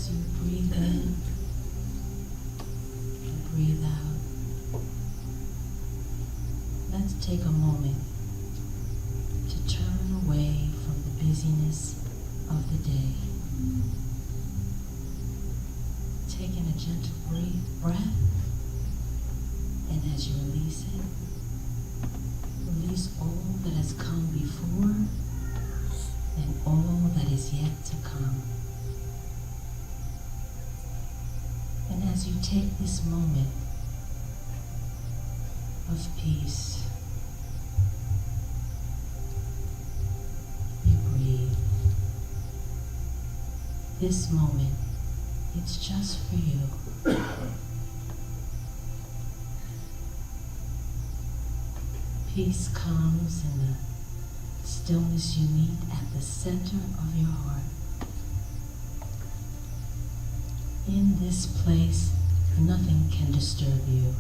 As you breathe in and breathe out, let's take a moment to turn away from the busyness of the day. Taking a gentle breath, and as you release it, release all that has come before and all that is yet to come. And as you take this moment of peace, you breathe. This moment, it's just for you. Peace comes in the stillness you meet at the center of your heart. In this place, nothing can disturb you.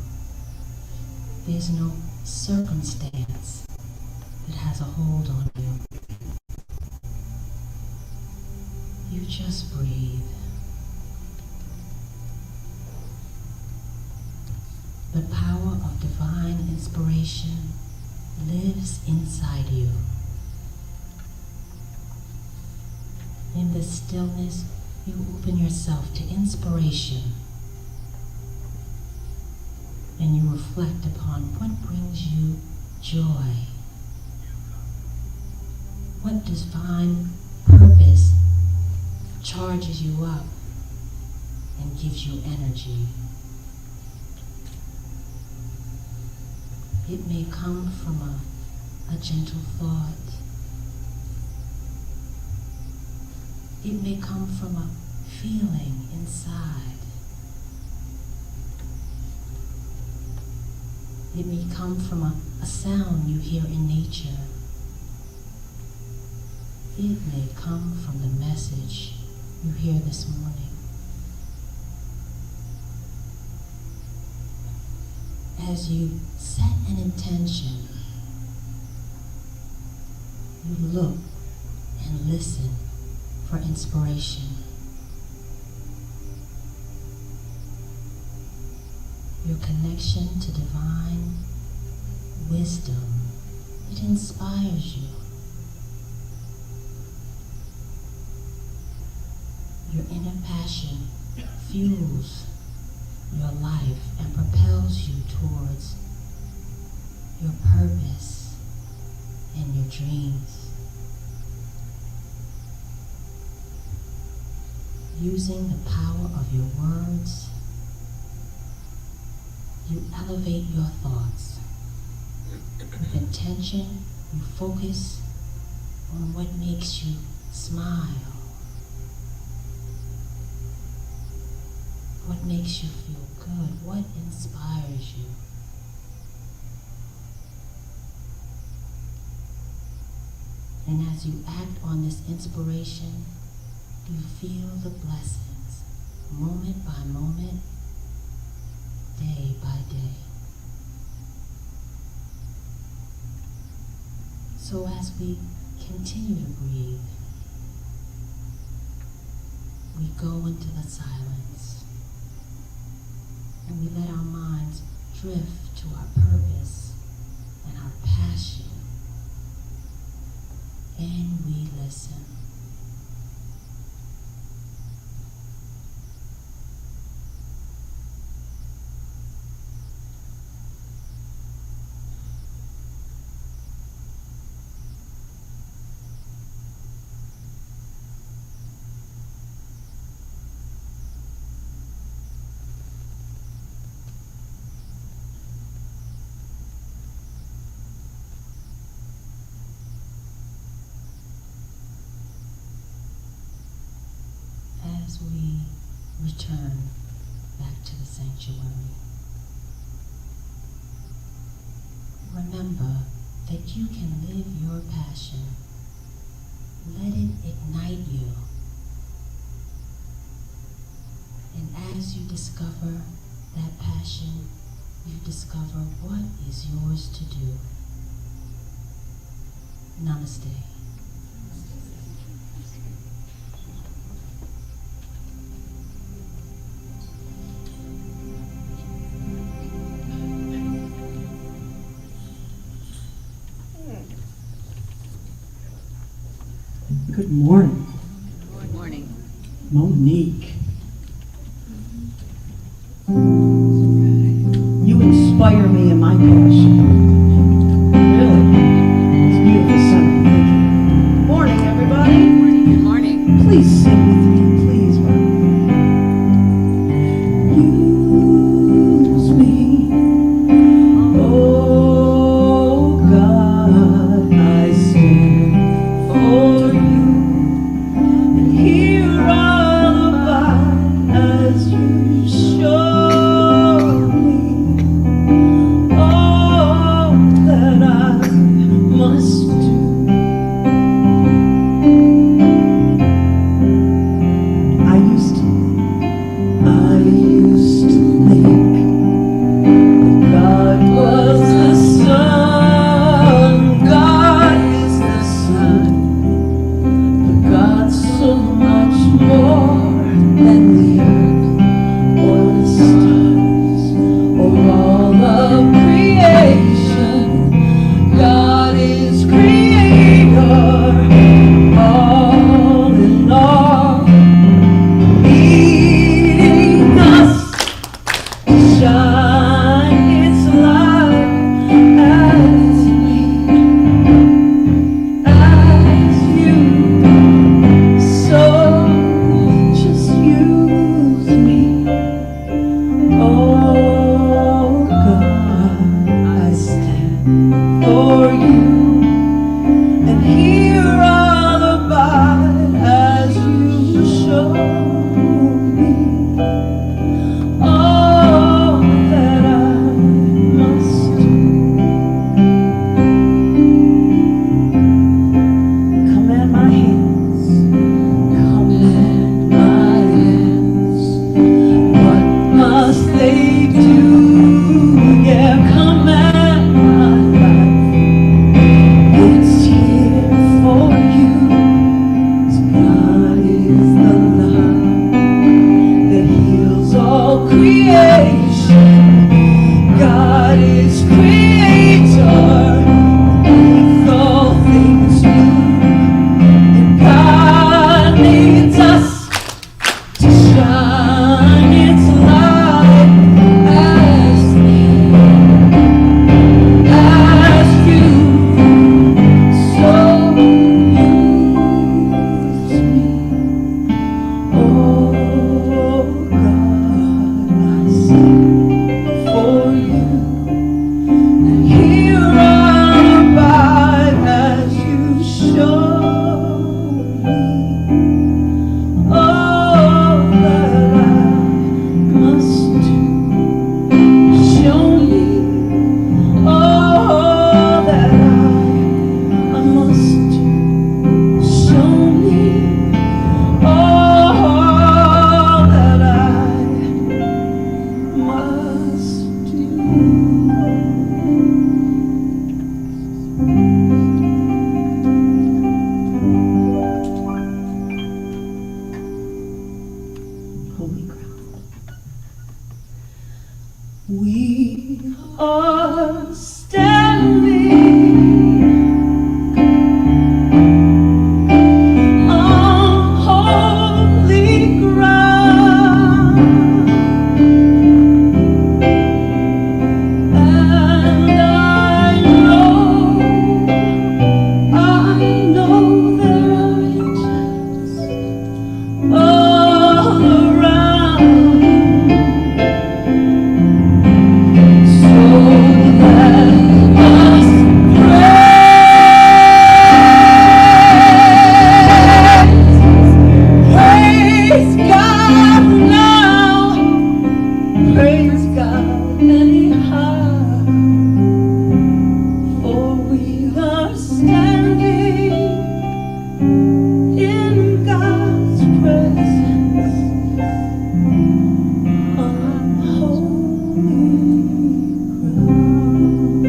There's no circumstance that has a hold on you. You just breathe. The power of divine inspiration lives inside you. In the stillness, you open yourself to inspiration, and you reflect upon what brings you joy. What divine purpose charges you up and gives you energy. It may come from a gentle thought. It may come from a feeling inside. It may come from a sound you hear in nature. It may come from the message you hear this morning. As you set an intention, you look and listen for inspiration. Your connection to divine wisdom, it inspires you. Your inner passion fuels your life and propels you towards your purpose and your dreams. Using the power of your words, you elevate your thoughts. With intention, you focus on what makes you smile, what makes you feel good, what inspires you. And as you act on this inspiration, you feel the blessings, moment by moment, day by day. So as we continue to breathe, we go into the silence, and we let our minds drift to our purpose and our passion, and we listen. As we return back to the sanctuary, remember that you can live your passion. Let it ignite you. And as you discover that passion, you discover what is yours to do. Namaste. Good morning. Good morning. Monique. You inspire me in my passion. Really. It's beautiful sound. Thank you. Morning, everybody. Good morning. Please sing with me, please, Mark. Use me, oh God, I stand for you, and here all about as you show me all that I must do. I used to think God was the sun, God is the sun, but God's so much more than the earth or the stars or all of creation. God is creator, all in all, leading us to shine its light as me, as you. So just use me, oh God, I stand for you, and hear all about as you show me all that I must do. Command my hands, command my hands. What must they do? Yeah, command my life. It's here for you. 'Cause God is the love that heals all creation. God is creator, makes all things new, and God needs us to shine its light as me, as you. So use me, oh God, I stand for you, and hear all about as you show me all that I must do. Show me all that I must do. Show me all that I must do. Holy ground. We are standing on holy ground, and I know there are angels all around. So let us praise God now, praise God anyhow, for we are standing in God's presence on holy ground.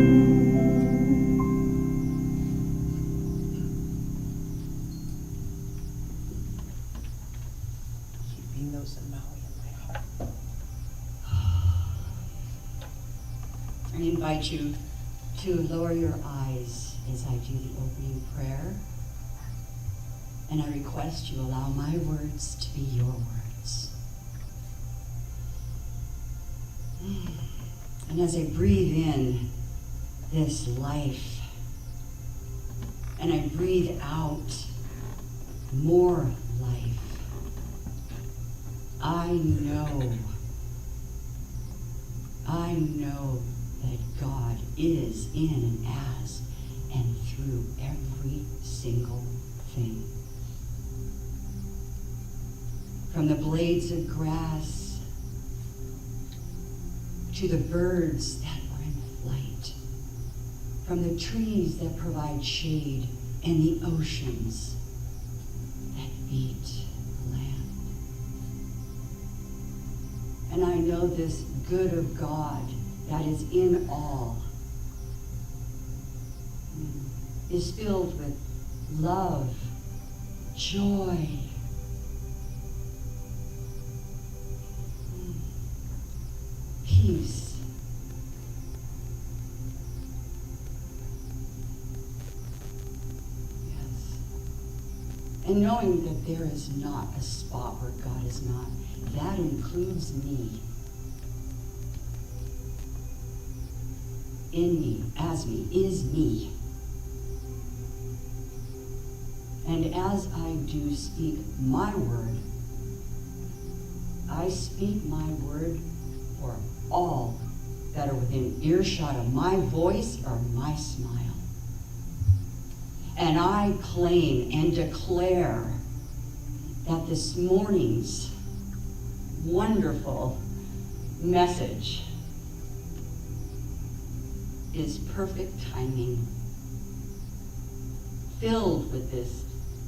Keeping those in Maui in my heart. I invite you to lower your eyes as I do the opening prayer. And I request you allow my words to be your words. And as I breathe in this life, and I breathe out more life, I know that God is in and as and through every single thing. From the blades of grass to the birds that are in flight, from the trees that provide shade and the oceans that beat the land. And I know this good of God that is in all is filled with love, joy, peace, yes. And knowing that there is not a spot where God is not, that includes me. In me, as me, is me. And as I do speak my word, I speak my word for all that are within earshot of my voice or my smile. And I claim and declare that this morning's wonderful message is perfect timing, filled with this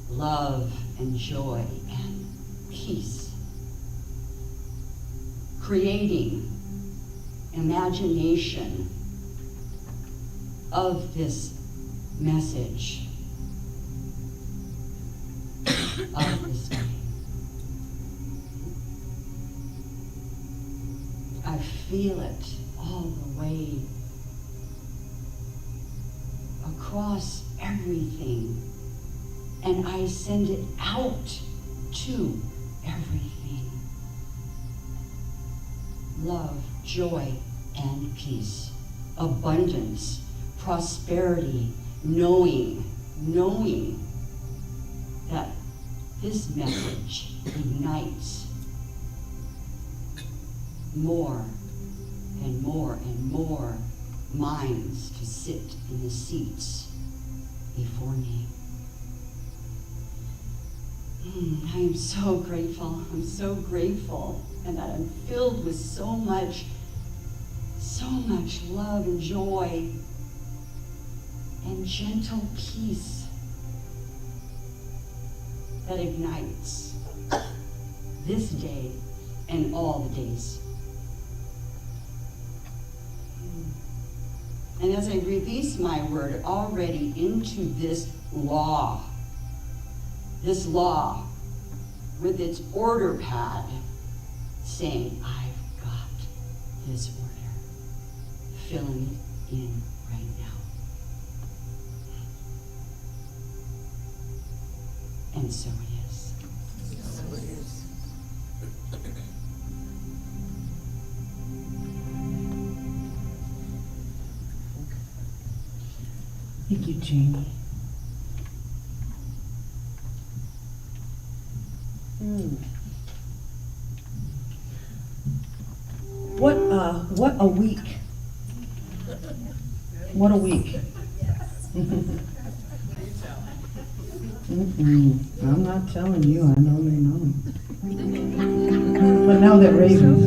love and joy and peace, creating imagination of this message of this day. I feel it all the way across everything, and I send it out to everything. Love, joy, and peace, abundance, prosperity, knowing that this message ignites more and more and more minds to sit in the seats before me. I am so grateful. I'm so grateful, and that I'm filled with so much love and joy and gentle peace that ignites this day and all the days. And as I release my word already into this law with its order pad saying, I've got this order, filling it in right now. And so it is. So it is. Thank you, Jamie. What a week. What a week. I'm not telling you, I know you know. But now that Raven's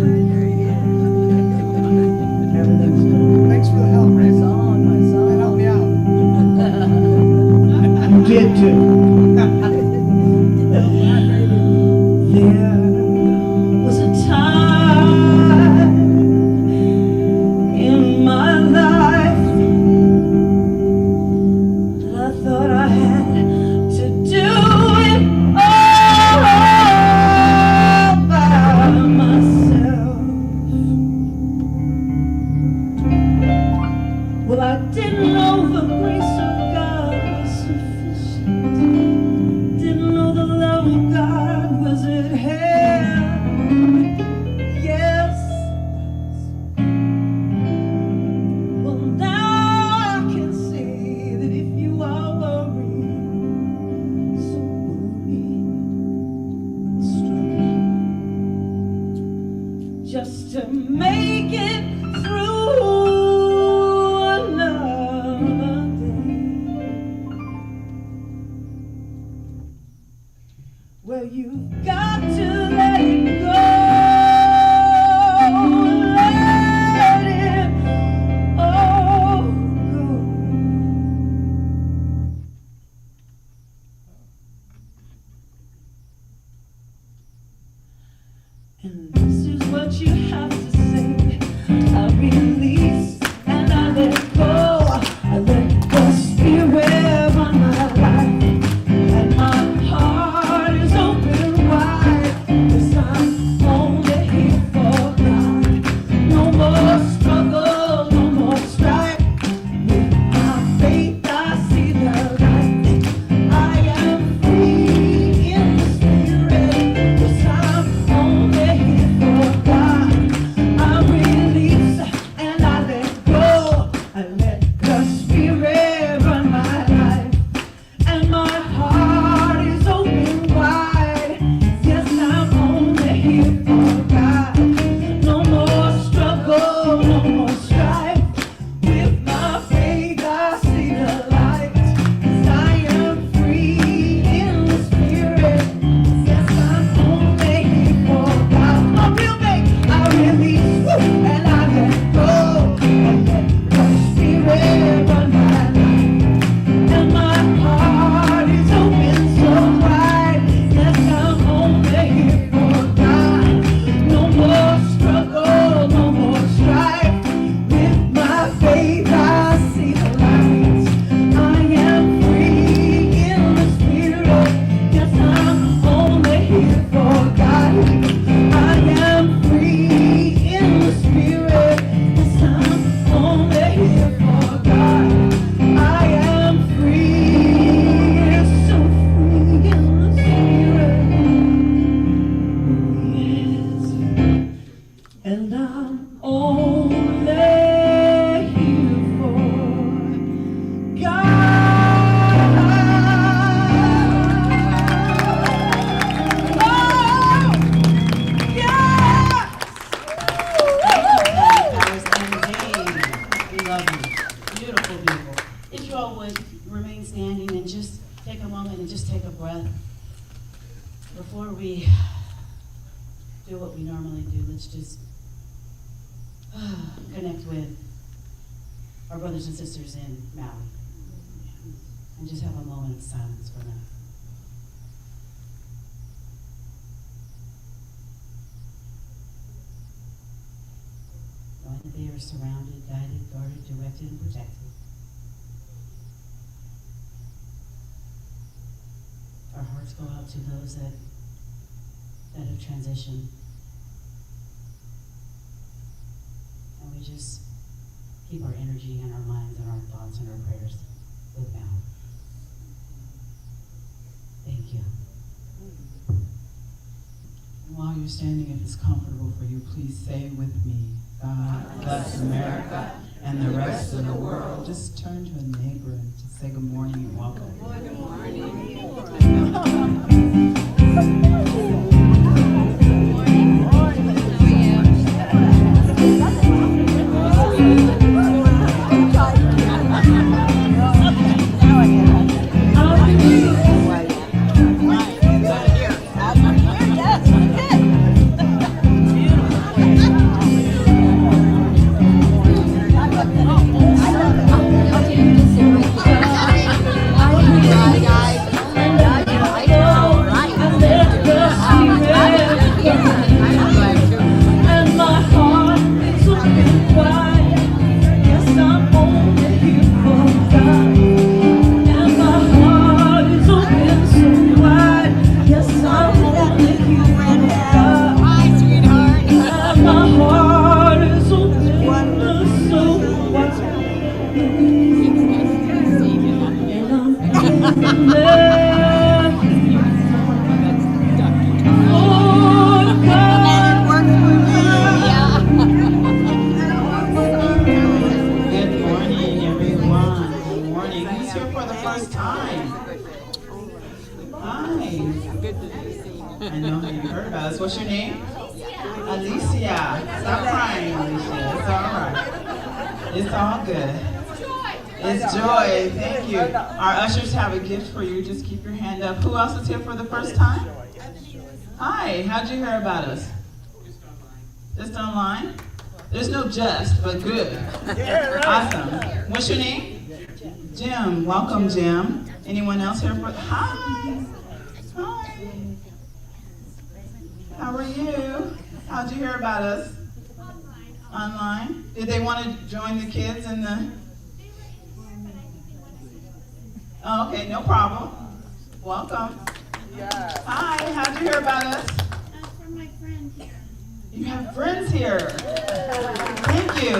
everything's good. Thanks for the help, Raven. That helped me out. You did too. There was a time in my life that I thought I had to do it all by myself. Was it hell? Yes. Well, now I can see that if you are worried, so worried, struggling just to make it through another day. Well, you've got to let it go. Let it all go. And this is what you have to say. I release and I let go. I let the spirit run my life. And my heart is open wide. 'Cause I'm only here for God. No more struggle, no more strife. With my faith I see the light. I am free in the spirit. 'Cause I'm only here for God. I release and I let go. I let the spirit run my life. And my heart is open wide. Yes, I'm only here for God. No more struggle, no more strife. With my faith I see the light. 'Cause I am free in the spirit. Yes, I'm only here for God. My real make I release and I let go. And let the spirit run my life. And my heart is open so wide. Yes, I'm only here for God. No more struggle, no more strife. With my faith I see the light. I am free in the spirit. Yes, I'm only here for God. I am free in the spirit. Yes, I'm only here for God. I am free, so free in the spirit. Yes. And I'm only here for God. Oh, yes! Powers and Dave. We love you. Beautiful, beautiful. If you all would remain standing and just take a moment and just take a breath. Before we do what we normally do, let's just connect with our brothers and sisters in Maui and just have a moment of silence for them. Knowing that they are surrounded, guided, guarded, directed, and protected. Our hearts go out to those that have transitioned. And we just keep our energy and our minds and our thoughts and our prayers with them. Thank you. And while you're standing, if it's comfortable for you, please say with me, God bless America and the rest of the world. Just turn to a neighbor and just say good morning and welcome. Good morning. heard about us. What's your name? Alicia. Stop crying, Alicia. It's all right. It's all good. It's Joy. Thank you. Our ushers have a gift for you. Just keep your hand up. Who else is here for the first time? Hi. How'd you hear about us? Just online? There's no just, but good. Awesome. What's your name? Jim. Welcome, Jim. Anyone else here for? Hi. Hi. How are you? How'd you hear about us? Online. Did they want to join the kids in the? Oh, okay, no problem. Welcome. Hi. How'd you hear about us? From my friend here. You have friends here. Thank you.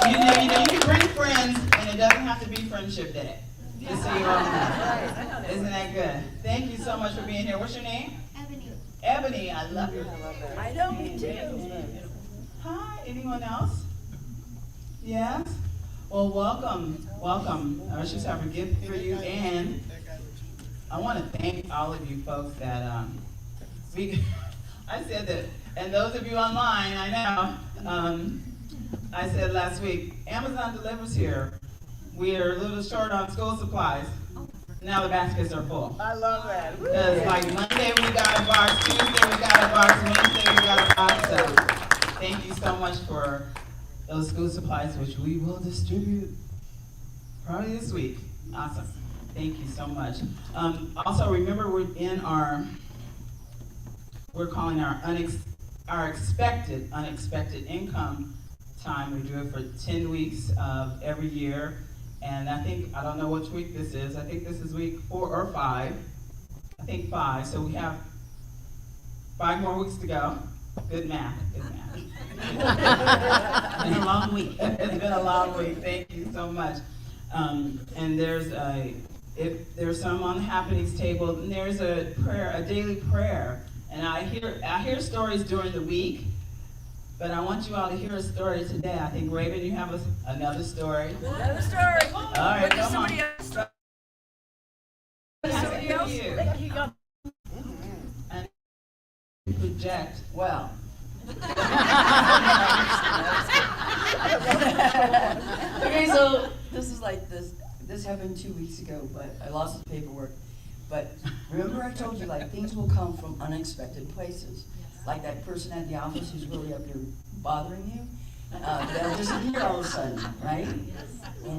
You can bring friends, and it doesn't have to be Friendship Day. Just so you all know. Isn't that good? Thank you so much for being here. What's your name? Ebony. Ebony. I love you. I know, me too. Hi. Anyone else? Yes? Well, welcome. Welcome. I just have a gift for you, and I want to thank all of you folks that I said that, and those of you online, I know, I said last week, Amazon delivers here. We are a little short on school supplies. Now the baskets are full. I love that. Because like Monday we got a box, Tuesday we got a box, Wednesday we got a box. So thank you so much for those school supplies, which we will distribute probably this week. Awesome. Thank you so much. Also, remember we're calling our expected unexpected income time. We do it for 10 weeks of every year. And I don't know which week this is. I think this is week 4 or 5. I think 5. So we have 5 more weeks to go. Good math. Good math. It's been a long week. It's been a long week. Thank you so much. And there's some on the happenings table, and there's a prayer, a daily prayer. And I hear stories during the week, but I want you all to hear a story today. I think Raven, you have another story. Another story. All right, But come on. somebody else. Somebody else? And project well. Okay, so this is like this. This happened 2 weeks ago, but I lost the paperwork. But remember, I told you like things will come from unexpected places. Like that person at the office who's really up here bothering you. They'll disappear all of a sudden, right? And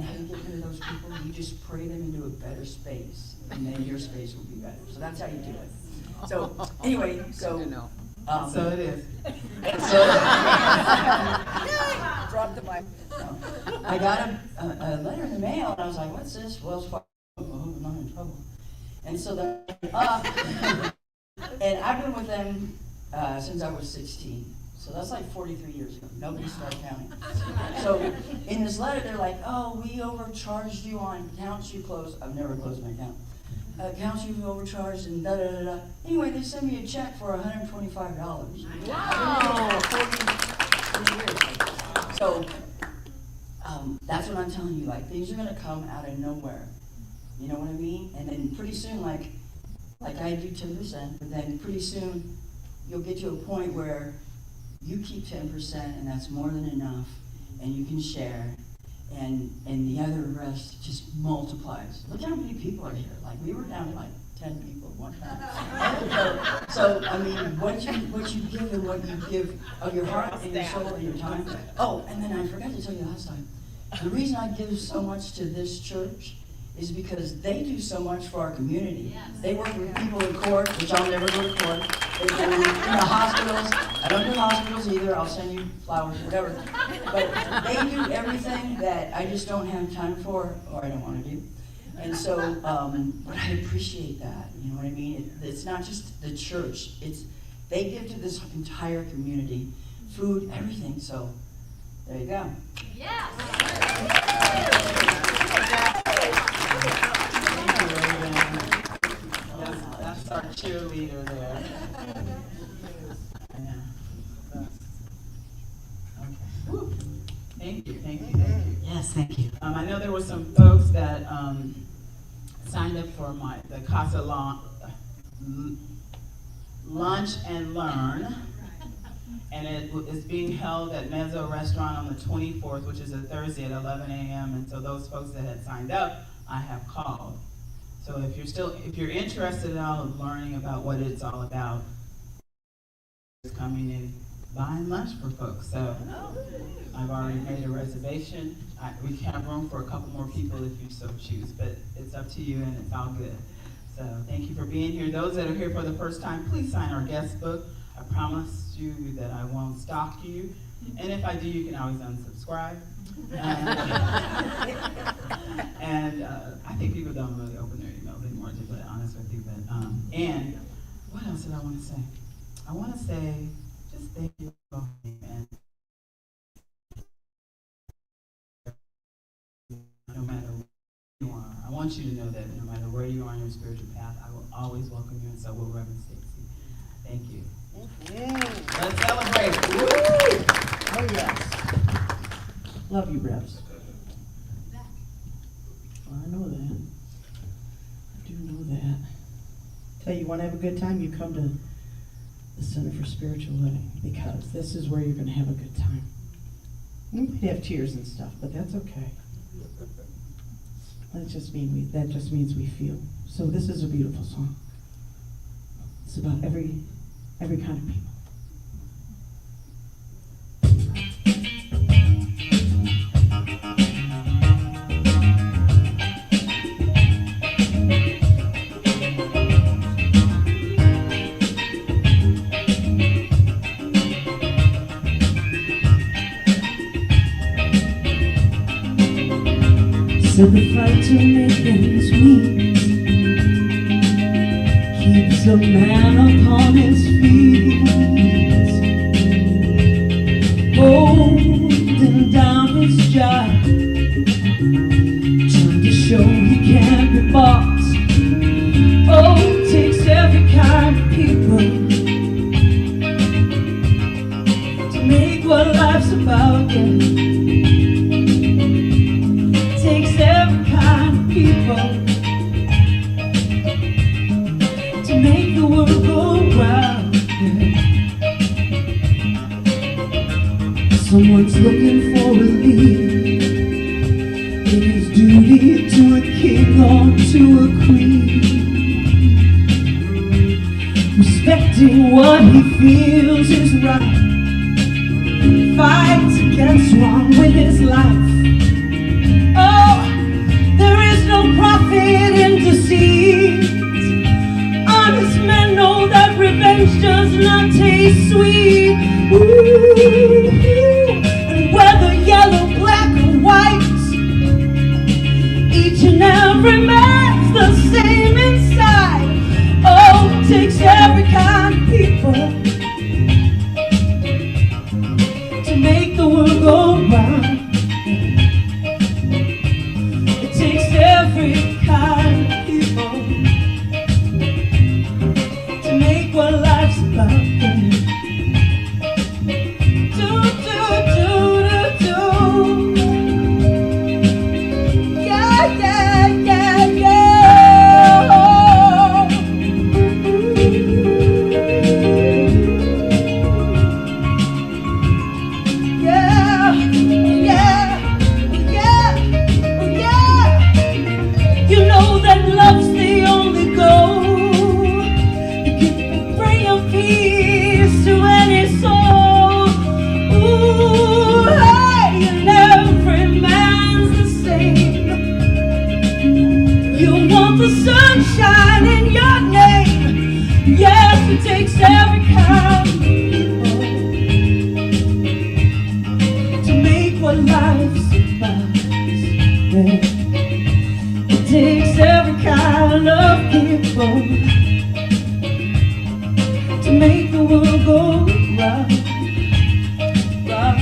how you get rid of those people? You just pray them into a better space, and then your space will be better. So that's how you do it. So anyway, so it is. Drop the mic. I got a letter in the mail, and I was like, "What's this?" Wells Fargo. Oh, I'm not in trouble. And so then, and I've been with them since I was 16. So that's like 43 years ago. Nobody started counting. So in this letter, they're like, "Oh, we overcharged you on accounts you closed." I've never closed my account. Accounts you've overcharged and da da da da. Anyway, they sent me a check for $125. Wow. 40 years. So that's what I'm telling you. Like things are gonna come out of nowhere. You know what I mean? And then pretty soon, like I do 10%, but then pretty soon you'll get to a point where you keep 10%, and that's more than enough, and you can share, and the other rest just multiplies. Look how many people are here. Like we were down to like 10 people at one time. So I mean, what you give and what you give of your heart and your soul and your time. Oh, and then I forgot to tell you last time. The reason I give so much to this church is because they do so much for our community. They work with people in court, which I'll never go to court. They do in the hospitals. I don't do hospitals either. I'll send you flowers, whatever. But they do everything that I just don't have time for, or I don't want to do. And so, but I appreciate that. You know what I mean? It's not just the church. They give to this entire community, food, everything. So there you go. That's our cheerleader there. Okay. Woo. Thank you. Yes, thank you. I know there were some folks that signed up for the Casa Lunch and Learn. And it is being held at Mezzo Restaurant on the 24th, which is a Thursday at 11 a.m. And so those folks that had signed up, I have called. So if you're interested in all of learning about what it's all about, it's coming and buying lunch for folks. So I've already made a reservation. We have room for a couple more people if you so choose, but it's up to you and it's all good. So thank you for being here. Those that are here for the first time, please sign our guest book. I promise you that I won't stalk you. And if I do, you can always unsubscribe. And I think people don't really open their emails anymore, to be honest with you. But and what else did I want to say? I want to say just thank you for being and no matter where you are, I want you to know that no matter where you are on your spiritual path, I will always welcome you, and so will Reverend Stacy. Thank you. Let's celebrate. Woo! Oh, yes. Love you, Revs. Well, I know that. I do know that. Tell you, you want to have a good time, you come to the Center for Spiritual Living, because this is where you're going to have a good time. You might have tears and stuff, but that's okay. That just means we feel. So this is a beautiful song. It's about every kind of people. So the fight to make ends meet keeps a man upon his feet, holding down his job, trying to show he can't be bought. Oh, it takes every kind of people to make what life's about, yeah. People to make the world go round, yeah. Someone's looking for relief in his duty to a king or to a queen, respecting what he feels is right, fights against wrong with his life. No profit in deceit. Honest men know that revenge does not taste sweet. Ooh, and whether yellow, black, or white, each and every man's the same inside. Oh, it takes every kind of people to make the world go round. Every kind of people to make what life's about. Do, do, do, do, do. Yeah, yeah, yeah, yeah. Oh. Yeah, yeah. You know that love's the only goal. You can bring a peace to any soul. Ooh, hey, and every man's the same. You want the sunshine in your name. Yes, it takes every kind of people to make what life's about. Yeah. It takes every kind of people to make the world go round, round.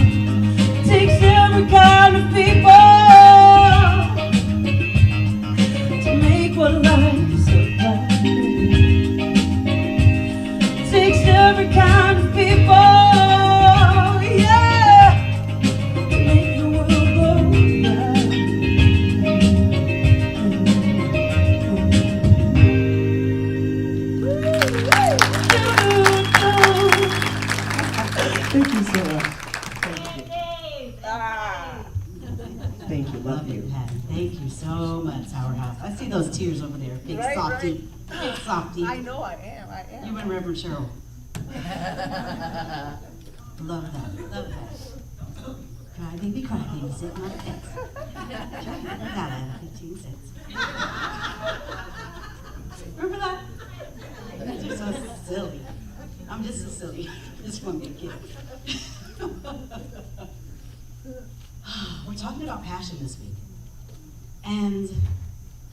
It takes every kind of people to make what life's about. It takes every kind of people, yeah, to make the world go round. Thank you so much. Thank you. Ah. Thank you. Love it, you. Patty. Thank you so much, Powerhouse. I see those tears over there. Big Right, softy. Big softy. I know I am. You and Reverend Cheryl. Love that. Love that. Cry baby, sit my pants. Got it, 15 cents. Remember that? You're just so silly. I'm just so silly. Just want to be a kid. We're talking about passion this week. And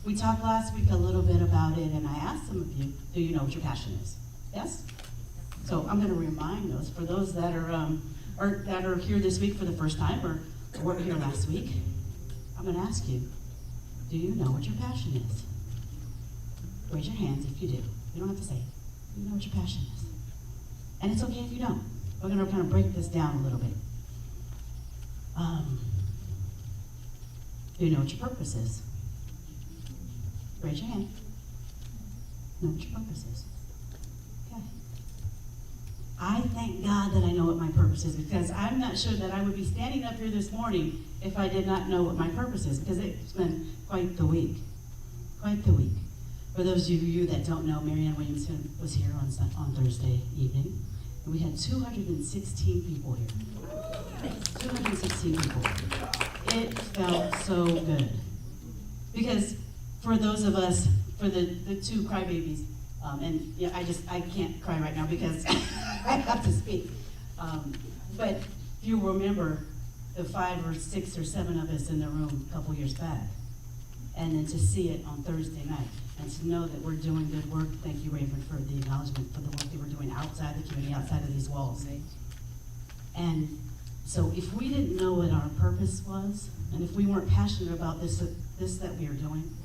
we talked last week a little bit about it, and I asked some of you, do you know what your passion is? Yes? So I'm going to remind those, for those that are here this week for the first time or weren't here last week, I'm going to ask you, do you know what your passion is? Raise your hands if you do. You don't have to say it. Do you know what your passion is? And it's okay if you don't. We're going to kind of break this down a little bit. Do you know what your purpose is? Raise your hand. Know what your purpose is. Okay. I thank God that I know what my purpose is, because I'm not sure that I would be standing up here this morning if I did not know what my purpose is, because it's been quite the week. Quite the week. For those of you that don't know, Marianne Williamson was here on Thursday evening, and we had 216 people here. 216 people. It felt so good. Because for those of us, for the two crybabies, and yeah, I can't cry right now because I have to speak. But if you remember the 5 or 6 or 7 of us in the room a couple years back, and then to see it on Thursday night, and to know that we're doing good work. Thank you, Raven, for the acknowledgement for the work that we're doing outside the community, outside of these walls. And so if we didn't know what our purpose was, and if we weren't passionate about this that we are doing,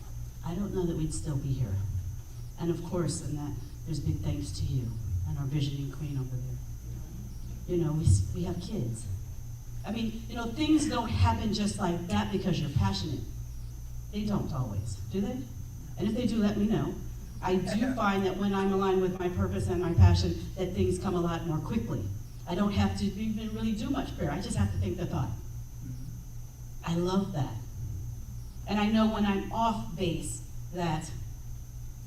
I don't know that we'd still be here. And of course, in that, there's big thanks to you and our visioning queen over there. You know, we have kids. I mean, you know, things don't happen just like that because you're passionate. They don't always, do they? And if they do, let me know. I do find that when I'm aligned with my purpose and my passion, that things come a lot more quickly. I don't have to even really do much prayer. I just have to think the thought. I love that. And I know when I'm off base that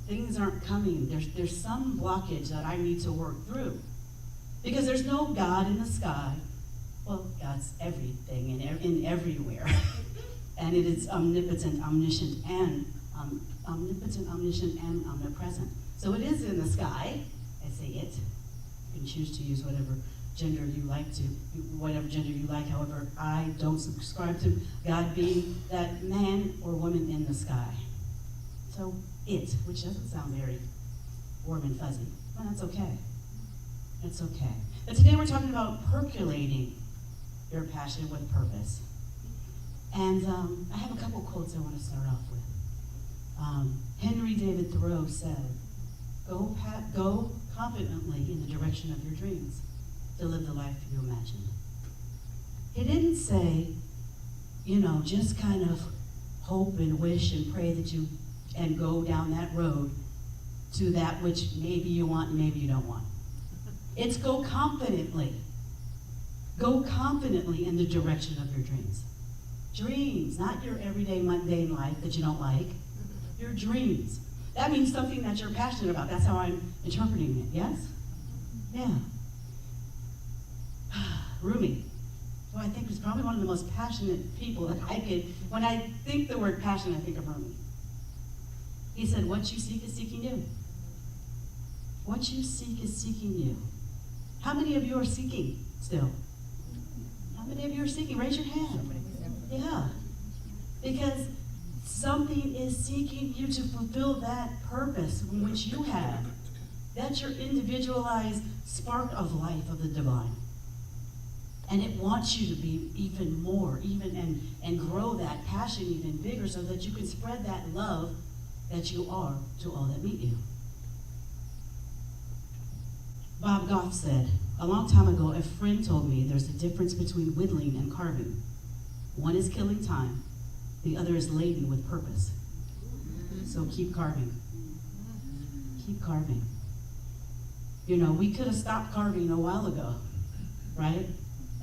things aren't coming. There's some blockage that I need to work through. Because there's no God in the sky. Well, God's everything and everywhere. And it is omnipotent, omniscient, and omniscient, and omnipresent. So it is in the sky. I say it. You can choose to use whatever gender you like to, whatever gender you like. However, I don't subscribe to God being that man or woman in the sky. So it, which doesn't sound very warm and fuzzy, but that's okay. It's okay. But today we're talking about percolating your passion with purpose. And I have a couple quotes I want to start off with. Henry David Thoreau said, go confidently in the direction of your dreams to live the life you imagined. He didn't say, you know, just kind of hope and wish and pray that you, and go down that road to that which maybe you want and maybe you don't want. It's go confidently. Go confidently in the direction of your dreams. Dreams, not your everyday mundane life that you don't like. Your dreams. That means something that you're passionate about. That's how I'm interpreting it, yes? Yeah. Rumi, who I think is probably one of the most passionate people that I could, when I think the word passion, I think of Rumi. He said, what you seek is seeking you. What you seek is seeking you. How many of you are seeking still? How many of you are seeking? Raise your hand. Yeah. Because something is seeking you to fulfill that purpose which you have. That's your individualized spark of life of the divine. And it wants you to be even more, and grow that passion even bigger so that you can spread that love that you are to all that meet you. Bob Goff said, a long time ago, a friend told me there's a difference between whittling and carving. One is killing time, the other is laden with purpose. So keep carving. Keep carving. You know, we could have stopped carving a while ago. right?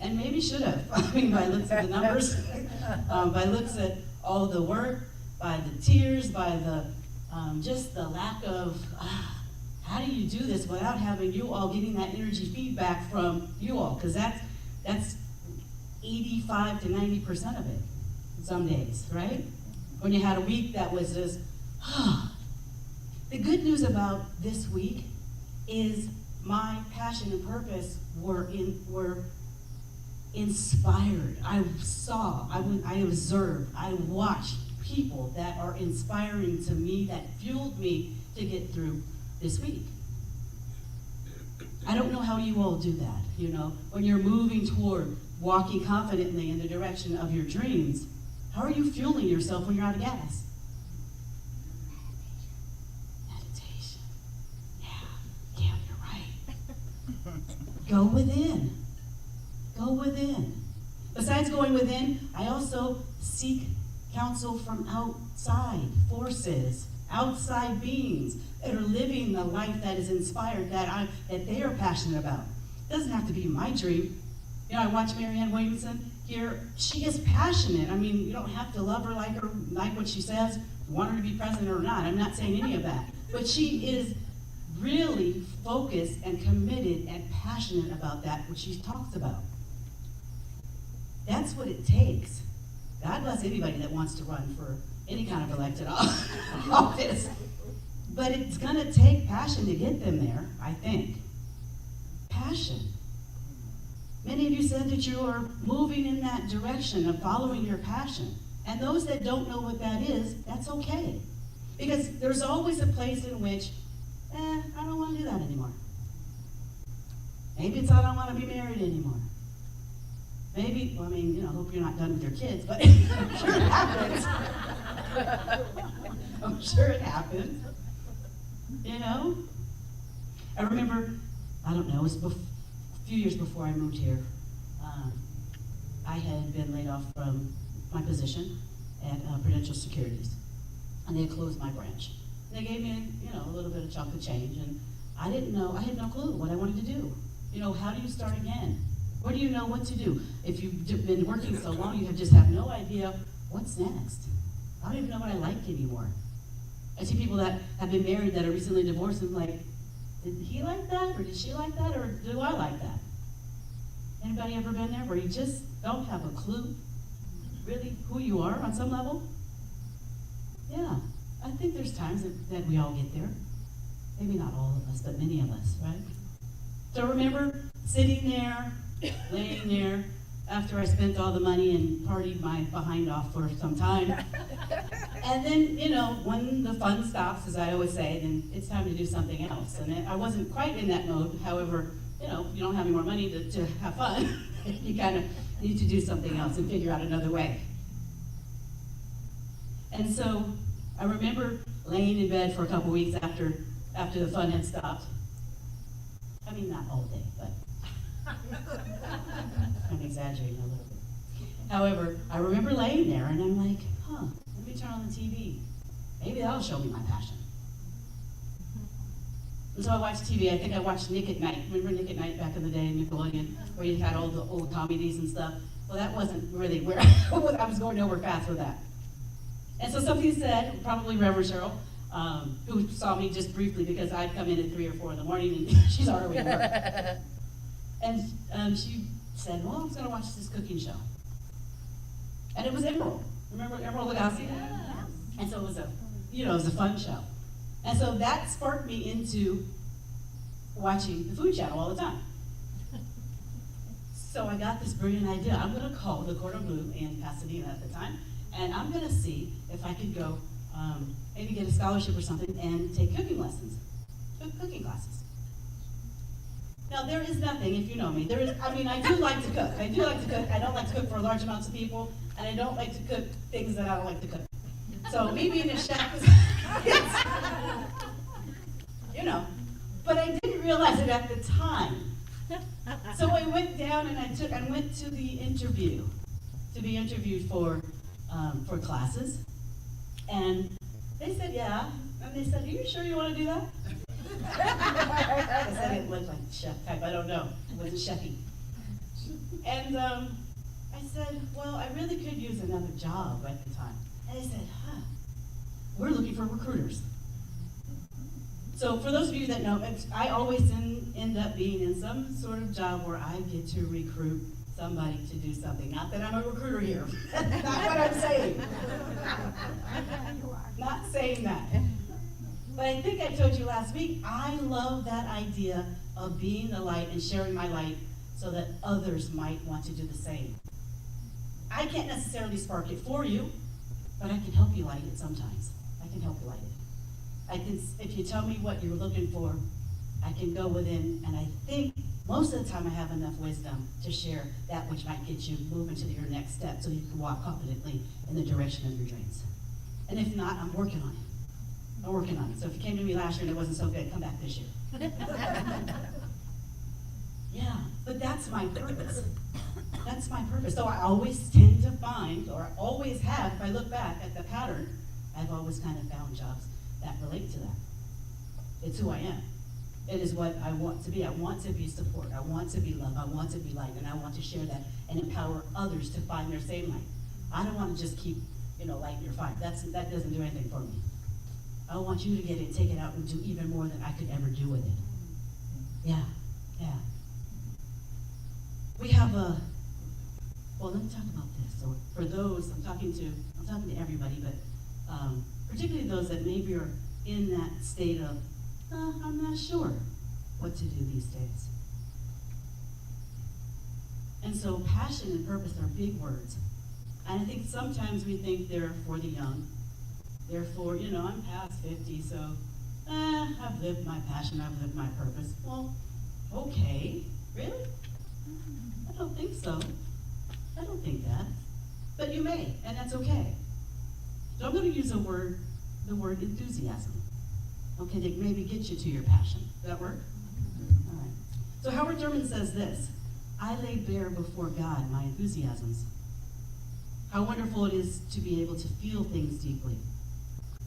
And maybe should have. I mean, by looks at the numbers, by looks at all the work, by the tears, by the just the lack of how do you do this without having you all getting that energy feedback from you all? Because that's 85 to 90% of it some days, right? When you had a week that was just, The good news about this week is my passion and purpose were inspired. I saw, I observed, I watched people that are inspiring to me, that fueled me to get through this week. I don't know how you all do that, you know, when you're moving toward walking confidently in the direction of your dreams. How are you fueling yourself when you're out of gas? Meditation. Yeah, you're right. Go within. Go within. Besides going within, I also seek counsel from outside forces, outside beings that are living the life that is inspired, that they are passionate about. It doesn't have to be my dream. You know, I watch Marianne Williamson here. She is passionate. I mean, you don't have to love her, like what she says, want her to be president or not. I'm not saying any of that. But she is really focused and committed and passionate about that, which she talks about. That's what it takes. God bless anybody that wants to run for any kind of elected office. But it's going to take passion to get them there, I think. Passion. Many of you said that you are moving in that direction of following your passion. And those that don't know what that is, that's okay. Because there's always a place in which, I don't want to do that anymore. Maybe it's I don't want to be married anymore. Maybe, well, I mean, you know, I hope you're not done with your kids, but I'm sure it happens. I'm sure it happens. You know? I remember, I don't know, it was a few years before I moved here. I had been laid off from my position at Prudential Securities, and they had closed my branch. They gave me, you know, a little bit of chunk of change, and I didn't know, I had no clue what I wanted to do. You know, how do you start again? Where do you know what to do? If you've been working so long, you just have no idea what's next. I don't even know what I like anymore. I see people that have been married that are recently divorced, and I'm like, did he like that, or did she like that, or do I like that? Anybody ever been there where you just don't have a clue really who you are on some level? Yeah, I think there's times that we all get there. Maybe not all of us, but many of us, right? So remember sitting there, laying there, after I spent all the money and partied my behind off for some time. And then, you know, when the fun stops, as I always say, then it's time to do something else. And I wasn't quite in that mode. However, you know, you don't have any more money to have fun. You kind of need to do something else and figure out another way. And so I remember laying in bed for a couple weeks after the fun had stopped. I mean, not all day, but I'm exaggerating a little bit. However, I remember laying there and I'm like, let me turn on the TV. Maybe that'll show me my passion. And so I watched TV. I think I watched Nick at Night. Remember Nick at Night back in the day, Nickelodeon, where you had all the old comedies and stuff? Well, that wasn't really where I was going nowhere fast with that. And so somebody said, probably Reverend Cheryl, who saw me just briefly because I'd come in at 3 or 4 in the morning and she's already at work. And she said, well, I'm just going to watch this cooking show. And it was Emerald. Remember Emerald Lagasse? Yeah. And so it was it was a fun show. And so that sparked me into watching the Food Channel all the time. So I got this brilliant idea. I'm going to call the Cordon Bleu in Pasadena at the time, and I'm going to see if I could go maybe get a scholarship or something and take cooking lessons, cooking classes. Now, there is nothing, if you know me, I do like to cook. I do like to cook. I don't like to cook for large amounts of people, and I don't like to cook things that I don't like to cook. So me being a chef is, but I didn't realize it at the time. So I went down and I went to the interview, to be interviewed for classes, and they said, yeah, and they said, are you sure you want to do that? I guess I didn't look like the chef type, I don't know, it wasn't chefy. And I said, well, I really could use another job at the time. And they said, we're looking for recruiters. So for those of you that know, I always end up being in some sort of job where I get to recruit somebody to do something. Not that I'm a recruiter here. That's not what I'm saying. Not saying that. But I think I told you last week, I love that idea of being the light and sharing my light so that others might want to do the same. I can't necessarily spark it for you, but I can help you light it sometimes. I can help you light it. If you tell me what you're looking for, I can go within, and I think most of the time I have enough wisdom to share that which might get you moving to your next step so you can walk confidently in the direction of your dreams. And if not, I'm working on it. I'm working on it. So if you came to me last year and it wasn't so good, come back this year. Yeah, but that's my purpose. That's my purpose. So I always tend to find, or I always have, if I look back at the pattern, I've always kind of found jobs that relate to that. It's who I am. It is what I want to be. I want to be support. I want to be love. I want to be light. And I want to share that and empower others to find their same light. I don't want to just keep, lighting your fire. That doesn't do anything for me. I want you to get it, take it out, and do even more than I could ever do with it. Yeah. We have let me talk about this. So for those, I'm talking to everybody, but particularly those that maybe are in that state of, I'm not sure what to do these days. And so passion and purpose are big words. And I think sometimes we think they're for the young. Therefore, I'm past 50, so I've lived my passion, I've lived my purpose. Well, okay, really? I don't think so. I don't think that. But you may, and that's okay. So I'm going to use the word enthusiasm. Okay, to maybe get you to your passion. Does that work? All right. So Howard Thurman says this: I lay bare before God my enthusiasms. How wonderful it is to be able to feel things deeply.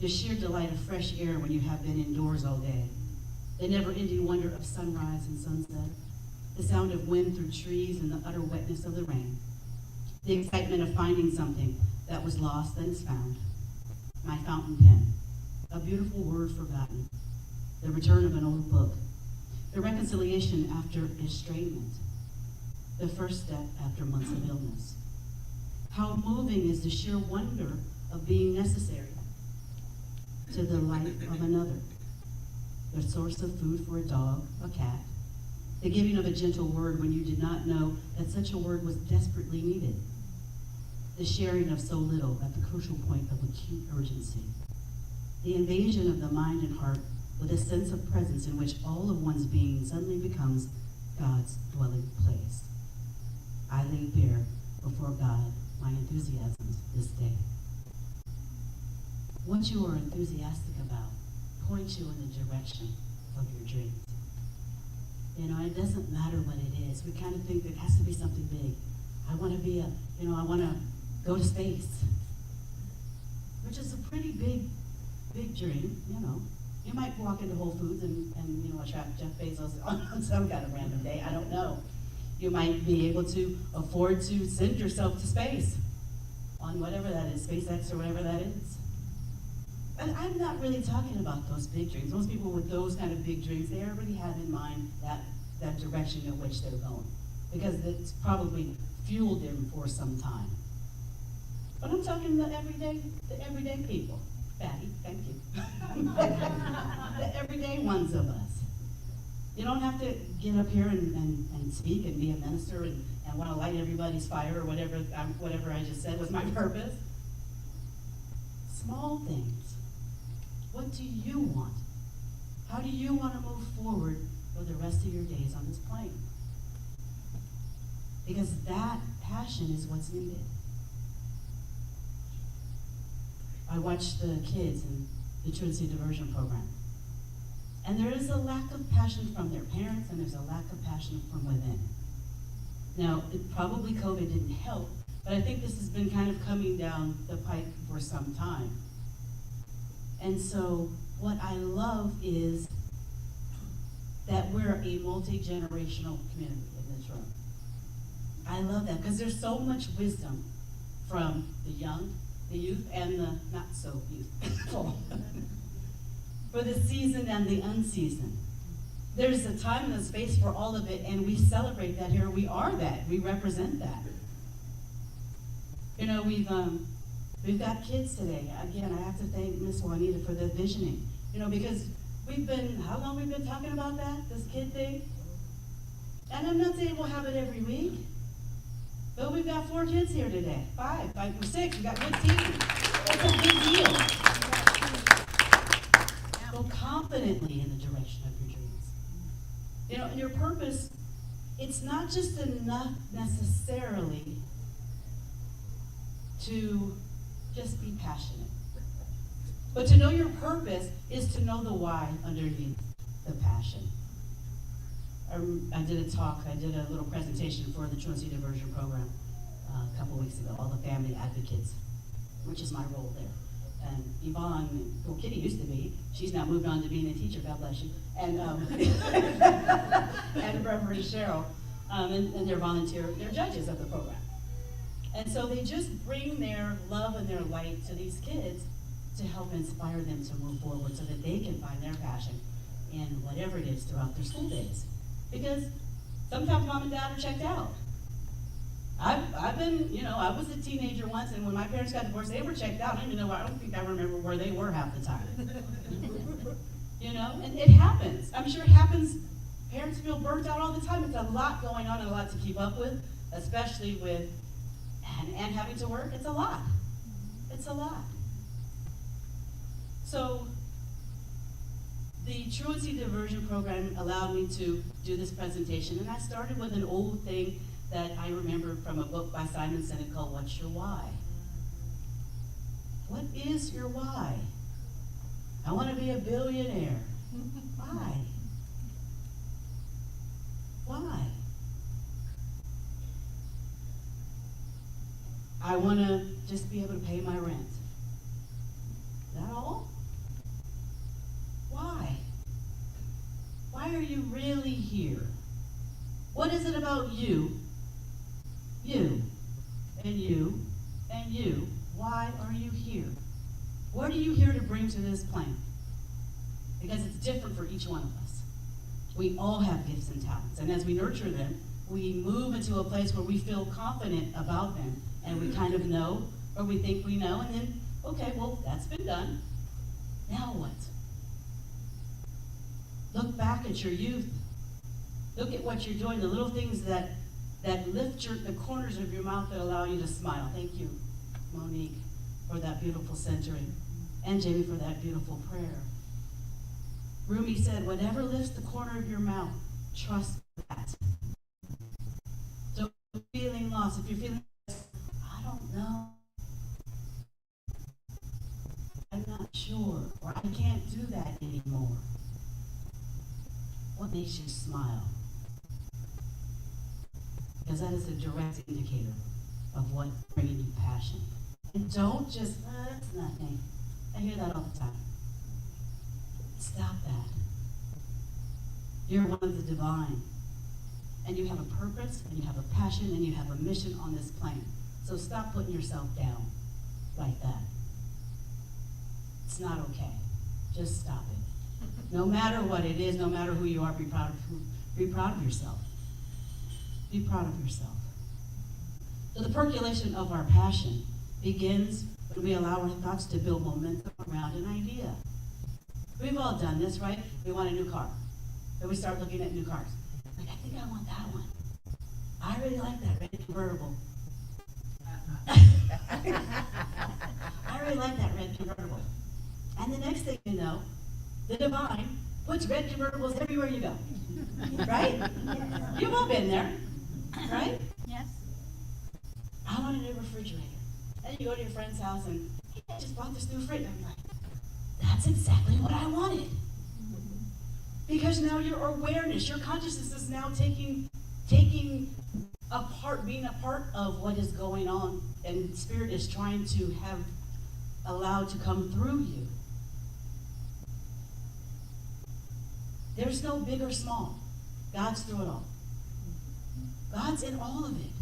The sheer delight of fresh air when you have been indoors all day. The never-ending wonder of sunrise and sunset. The sound of wind through trees and the utter wetness of the rain. The excitement of finding something that was lost and is found. My fountain pen. A beautiful word forgotten. The return of an old book. The reconciliation after estrangement. The first step after months of illness. How moving is the sheer wonder of being necessary to the life of another. The source of food for a dog, a cat. The giving of a gentle word when you did not know that such a word was desperately needed. The sharing of so little at the crucial point of acute urgency. The invasion of the mind and heart with a sense of presence in which all of one's being suddenly becomes God's dwelling place. I lay bare before God my enthusiasms this day. What you are enthusiastic about points you in the direction of your dreams. It doesn't matter what it is. We kind of think there has to be something big. I want to be I want to go to space, which is a pretty big dream, You might walk into Whole Foods and attract Jeff Bezos on some kind of random day. I don't know. You might be able to afford to send yourself to space on whatever that is, SpaceX or whatever that is. But I'm not really talking about those big dreams. Most people with those kind of big dreams, they already have in mind that direction in which they're going, because it's probably fueled them for some time. But I'm talking the everyday people. Patty, thank you. The everyday ones of us. You don't have to get up here and speak and be a minister and want to light everybody's fire or whatever I just said was my purpose. Small things. What do you want? How do you want to move forward for the rest of your days on this plane? Because that passion is what's needed. I watch the kids in the truancy diversion program. And there is a lack of passion from their parents, and there's a lack of passion from within. Now, probably COVID didn't help, but I think this has been kind of coming down the pike for some time. And so what I love is that we're a multi-generational community in this room. I love that because there's so much wisdom from the young, the youth, and the not so youthful. For the seasoned and the unseasoned. There's a time and a space for all of it, and we celebrate that here. We are that. We represent that. You know, we've got kids today. Again, I have to thank Miss Juanita for the visioning. You know, because how long we've been talking about that, this kid thing? And I'm not saying we'll have it every week, but we've got 4 kids here today. 5, 6, we've got good team. It's a big deal. Go confidently in the direction of your dreams. You know, and your purpose, it's not just enough necessarily to just be passionate. But to know your purpose is to know the why underneath the passion. I did a little presentation for the Truancy Diversion Program a couple weeks ago, all the family advocates, which is my role there. And Yvonne, well, Kitty used to be, she's now moved on to being a teacher, God bless you, and, and Reverend Cheryl, and they're judges of the program. And so they just bring their love and their light to these kids to help inspire them to move forward so that they can find their passion in whatever it is throughout their school days. Because sometimes mom and dad are checked out. I've been, you know, I was a teenager once, and when my parents got divorced, they were checked out. I don't think I remember where they were half the time. You know, and it happens. I'm sure it happens. Parents feel burnt out all the time. It's a lot going on and a lot to keep up with, especially with and having to work. It's a lot. It's a lot. So the Truancy Diversion Program allowed me to do this presentation, and I started with an old thing that I remember from a book by Simon Sinek called What's Your Why? What is your why? I want to be a billionaire. Why? Why? I want to just be able to pay my rent. Is that all? Why? Why are you really here? What is it about you, and you, and you? Why are you here? What are you here to bring to this planet? Because it's different for each one of us. We all have gifts and talents, and as we nurture them, we move into a place where we feel confident about them, and we kind of know, or we think we know, and then, okay, well, that's been done. Now what? Look back at your youth. Look at what you're doing, the little things that lift the corners of your mouth that allow you to smile. Thank you, Monique, for that beautiful centering, and Jamie for that beautiful prayer. Rumi said, whatever lifts the corner of your mouth, trust that. So if you're feeling lost, if you're feeling, I don't know, I'm not sure, or I can't do that anymore. What makes you smile? Because that is a direct indicator of what's bringing you passion. And don't just, that's nothing. I hear that all the time. Stop that. You're one of the divine. And you have a purpose, and you have a passion, and you have a mission on this planet. So stop putting yourself down like that. It's not okay. Just stop it. No matter what it is, no matter who you are, be proud of yourself. Be proud of yourself. So the percolation of our passion begins when we allow our thoughts to build momentum around an idea. We've all done this, right? We want a new car. Then we start looking at new cars. Like, I think I want that one. I really like that red convertible. I really like that red convertible. And the next thing you know, the divine puts red convertibles everywhere you go. Right? Yes. You've all been there. Right? Yes. I want a new refrigerator. And you go to your friend's house and, hey, I just bought this new fridge. I'm like, that's exactly what I wanted. Because now your awareness, your consciousness is now taking a part, being a part of what is going on, and Spirit is trying to have allowed to come through you. There's no big or small. God's through it all. God's in all of it.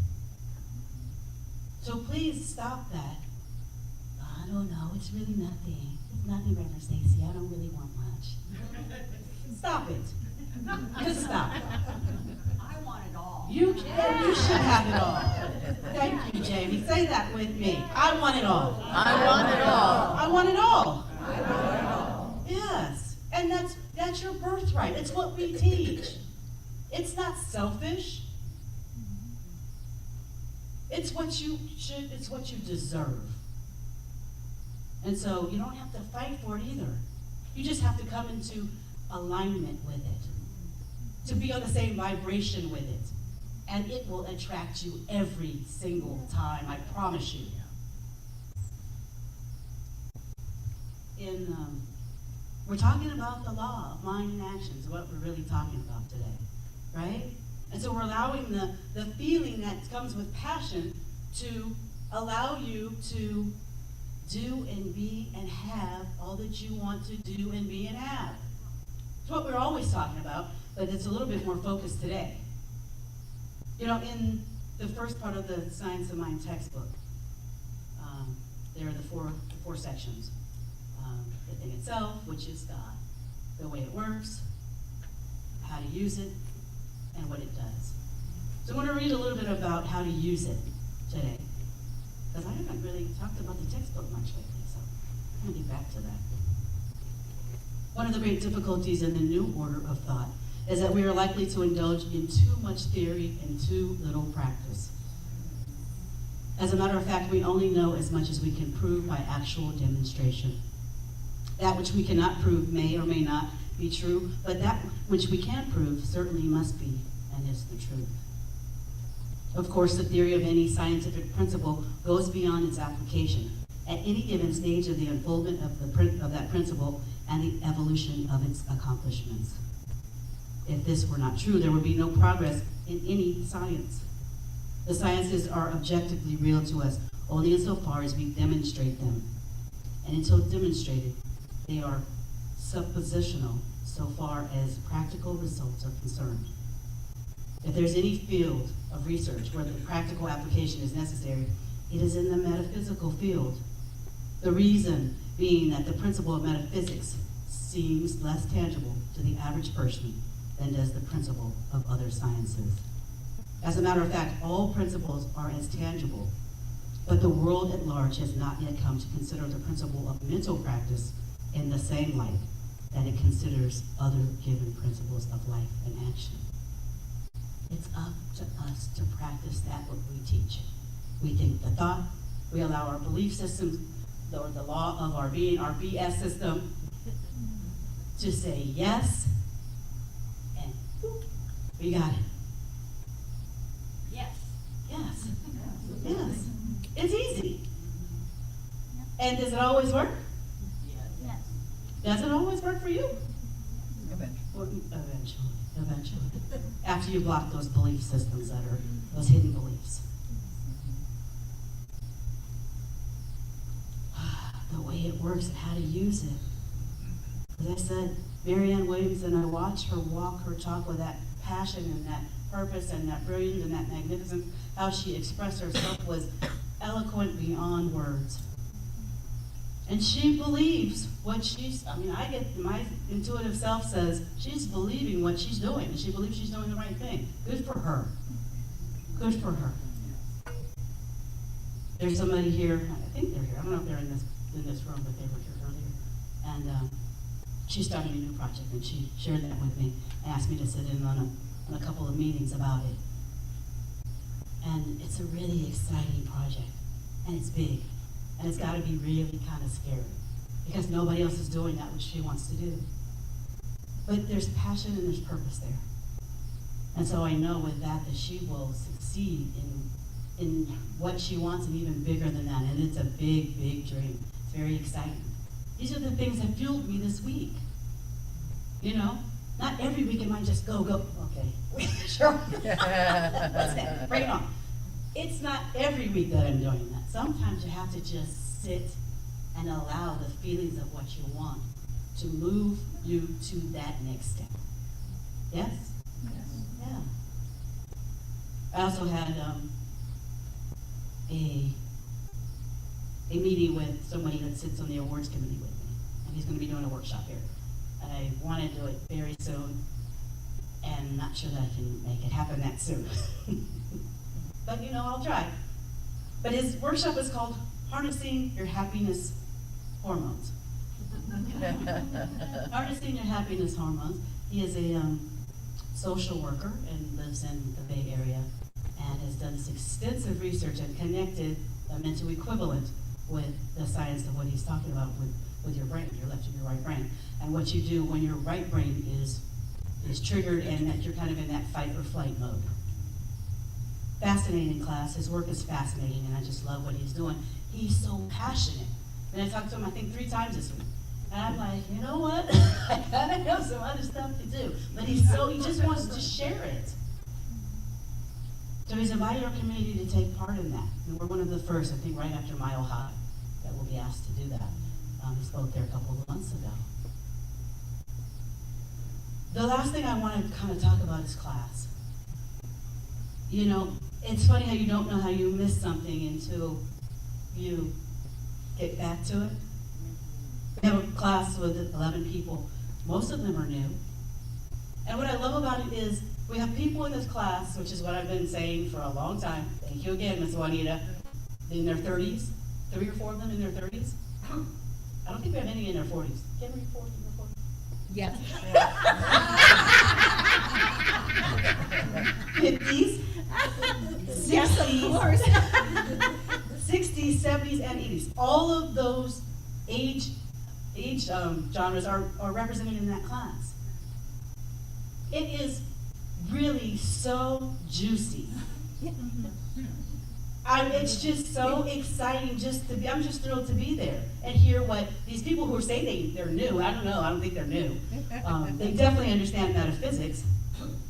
So please stop that. I don't know, it's really nothing. It's nothing, Reverend Stacy. I don't really want much. Stop it. Just stop. I want it all. You should have it all. Thank you, Jamie. Say that with me. I want it all. I want it all. I want it all. I want it all. Yes. And that's your birthright. It's what we teach. It's not selfish. It's what you should, it's what you deserve. And so you don't have to fight for it either. You just have to come into alignment with it, to be on the same vibration with it. And it will attract you every single time, I promise you. We're talking about the law of mind and actions, what we're really talking about today, right? And so we're allowing the feeling that comes with passion to allow you to do and be and have all that you want to do and be and have. It's what we're always talking about, but it's a little bit more focused today. You know, in the first part of the Science of Mind textbook, there are the four sections. The thing itself, which is God, the way it works, how to use it, and what it does. So I want to read a little bit about how to use it today, because I haven't really talked about the textbook much lately, so I'm going to get back to that. One of the great difficulties in the new order of thought is that we are likely to indulge in too much theory and too little practice. As a matter of fact, we only know as much as we can prove by actual demonstration. That which we cannot prove may or may not be true, but that which we can prove certainly must be and is the truth. Of course, the theory of any scientific principle goes beyond its application at any given stage of the unfoldment of that principle and the evolution of its accomplishments. If this were not true, there would be no progress in any science. The sciences are objectively real to us only insofar as we demonstrate them. And until demonstrated, they are suppositional so far as practical results are concerned. If there's any field of research where the practical application is necessary, it is in the metaphysical field. The reason being that the principle of metaphysics seems less tangible to the average person than does the principle of other sciences. As a matter of fact, all principles are as tangible, but the world at large has not yet come to consider the principle of mental practice in the same light that it considers other given principles of life and action. It's up to us to practice that what we teach. We think the thought, we allow our belief system, or the law of our being, our BS system, to say yes, and whoop, we got it. Yes. Yes, yes, it's easy. And does it always work? Yes. Does it always work for you? Eventually. Well, eventually. After you block those belief systems that are those hidden beliefs. The way it works and how to use it. As I said, Marianne Williamson, I watched her walk, her talk with that passion and that purpose and that brilliance and that magnificence. How she expressed herself was eloquent beyond words. And she believes what I get, my intuitive self says, she's believing what she's doing, and she believes she's doing the right thing. Good for her. Good for her. There's somebody here, I think they're here, I don't know if they're in this room, but they were here earlier. And she's starting a new project, and she shared that with me, and asked me to sit in on a couple of meetings about it. And it's a really exciting project, and it's big. And it's got to be really kind of scary because nobody else is doing that which she wants to do. But there's passion and there's purpose there. And so I know with that she will succeed in what she wants and even bigger than that. And it's a big, big dream. It's very exciting. These are the things that fueled me this week. You know, not every week it might just go. Okay, sure. What's that? Bring it on. It's not every week that I'm doing that. Sometimes you have to just sit and allow the feelings of what you want to move you to that next step. Yes? Yes. Yeah. I also had a meeting with somebody that sits on the awards committee with me, and he's going to be doing a workshop here. And I want to do it very soon, and I'm not sure that I can make it happen that soon. But you know, I'll try. But his workshop is called Harnessing Your Happiness Hormones. Harnessing Your Happiness Hormones. He is a social worker and lives in the Bay Area and has done this extensive research and connected a mental equivalent with the science of what he's talking about with your brain, your left and your right brain, and what you do when your right brain is triggered and that you're kind of in that fight or flight mode. Fascinating class. His work is fascinating, and I just love what he's doing. He's so passionate. And I talked to him, I think, 3 times this week. And I'm like, you know what? I kind of have some other stuff to do. But he just wants to share it. So he's invited our community to take part in that. And we're one of the first, I think, right after Mile High, that will be asked to do that. He spoke there a couple of months ago. The last thing I want to kind of talk about is class. You know, it's funny how you don't know how you missed something until you get back to it. We have a class with 11 people. Most of them are new. And what I love about it is we have people in this class, which is what I've been saying for a long time. Thank you again, Ms. Juanita. In their 30s, 3 or 4 of them in their 30s. I don't think we have any in their 40s. Can we 40 in their 40s? Yes. 50s, 60s, Yes, of course. 60s, 70s, and 80s. All of those age genres are represented in that class. It is really so juicy. It's just so exciting just to be, I'm just thrilled to be there and hear what these people who are saying they're new, I don't know, I don't think they're new. They definitely understand metaphysics,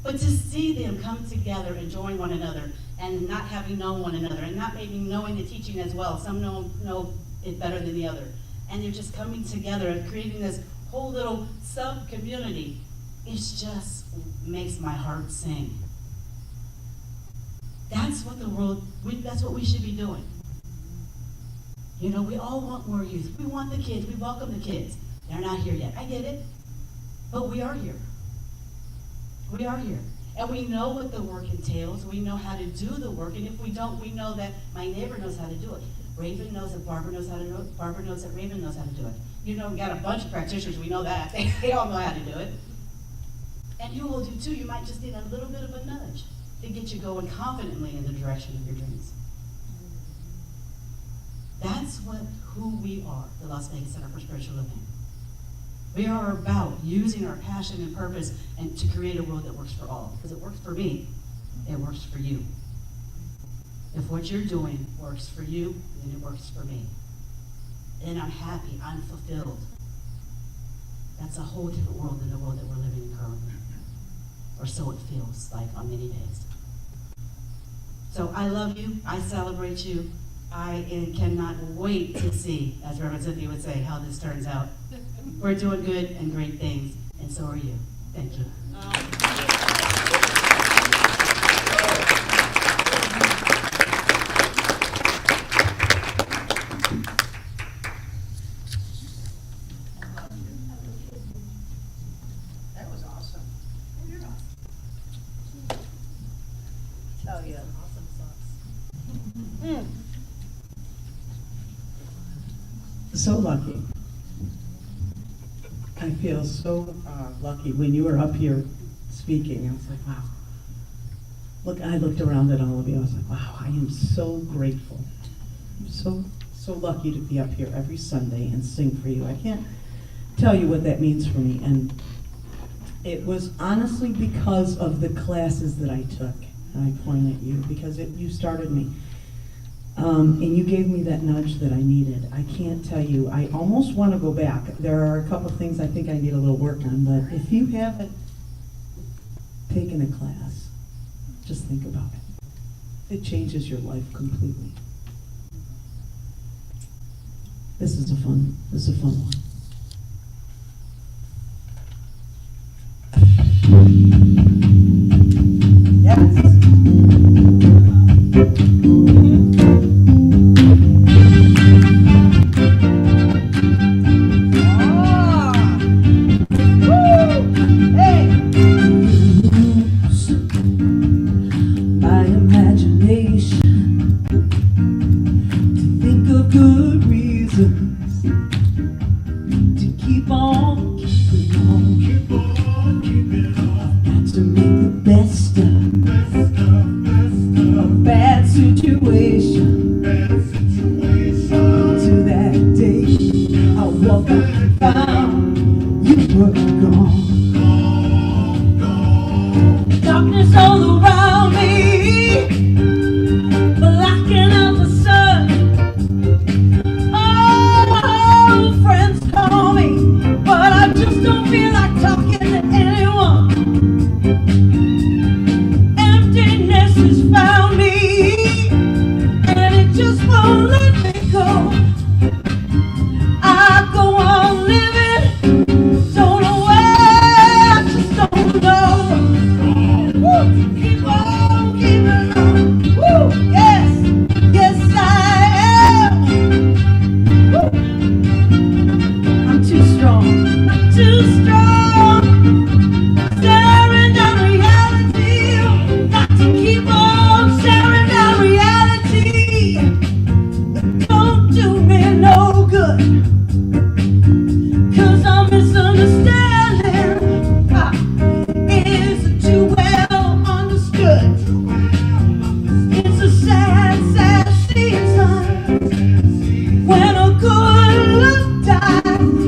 but to see them come together and join one another and not having known one another and not maybe knowing the teaching as well, some know it better than the other, and they're just coming together and creating this whole little sub-community, it just makes my heart sing. That's what that's what we should be doing. You know, we all want more youth. We want the kids. We welcome the kids. They're not here yet. I get it. But we are here. We are here. And we know what the work entails. We know how to do the work. And if we don't, we know that my neighbor knows how to do it. Raven knows that Barbara knows how to do it. Barbara knows that Raven knows how to do it. You know, we got a bunch of practitioners. We know that. They all know how to do it. And you will do too. You might just need a little bit of a nudge to get you going confidently in the direction of your dreams. That's who we are, the Las Vegas Center for Spiritual Living. We are about using our passion and purpose and to create a world that works for all. Because it works for me, it works for you. If what you're doing works for you, then it works for me. And I'm happy, I'm fulfilled. That's a whole different world than the world that we're living in currently. Or so it feels like on many days. So I love you, I celebrate you. I cannot wait to see, as Reverend Cynthia would say, how this turns out. We're doing good and great things, and so are you. Thank you. That was awesome. Tell you. Awesome sauce. So lucky. I feel so lucky. When you were up here speaking, I was like, wow. Look, I looked around at all of you. I was like, wow, I am so grateful. I'm so lucky to be up here every Sunday and sing for you. I can't tell you what that means for me. And it was honestly because of the classes that I took. And I point at you because you started me. And you gave me that nudge that I needed. I can't tell you. I almost want to go back. There are a couple of things I think I need a little work on, but if you haven't taken a class, just think about it. It changes your life completely. This is a fun one. Yes. situation. To that day, I woke up and found you were gone. Darkness all around me, blocking out the sun. Oh, friends call me, but I just don't feel like talking to anyone. Emptiness has found me, and it just won't let me go. I go on living, don't know where, I just don't know. Woo, keep on keeping on. Woo, yes, yes I am. Woo. I'm too strong, too strong. Staring down reality, got to keep on staring down reality. Don't do me no good, 'cause I'm misunderstanding. Is too well understood. It's a sad, sad season when a good love dies.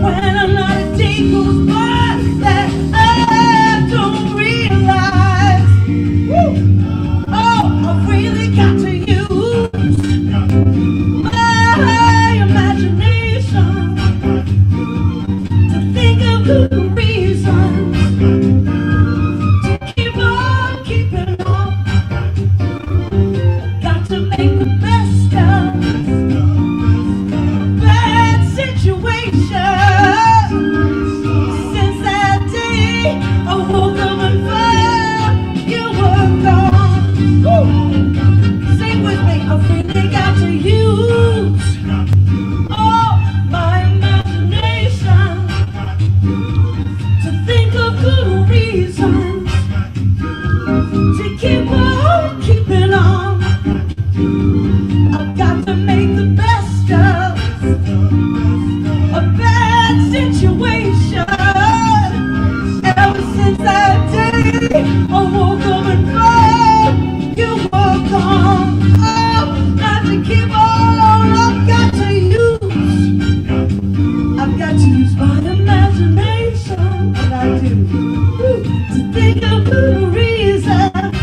When another day goes by that I don't realize. Woo! Oh, I've really got to use my imagination to think of good reasons to keep on keeping on. Got to make the best of bad situation. Since that day, I woke up and found you were gone. Woo! Sing with me, I've really got to use all my imagination to think of good reasons to keep on keeping on. I've got to make the best of a bad situation. Ever since that day, I woke up and found you were gone. Oh, got to keep on, I've got to use my imagination, and I do, to think of good reasons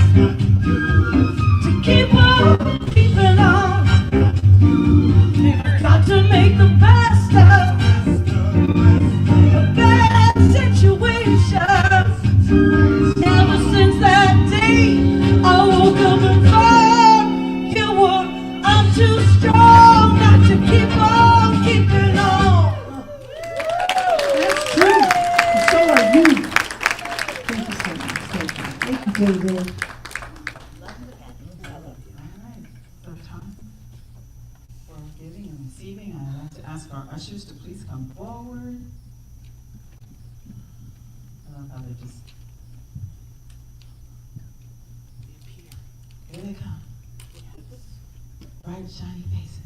to keep on keeping on. Got to make the best of a bad situation. Ever since that day, I woke up and found you were. I'm too strong not to keep on keeping on. That's true. And so are you. Thank you so much. Thank you, David. All right, so time for giving and receiving. I'd like to ask our ushers to please come forward. I love how they just, here they come. Bright, shiny faces.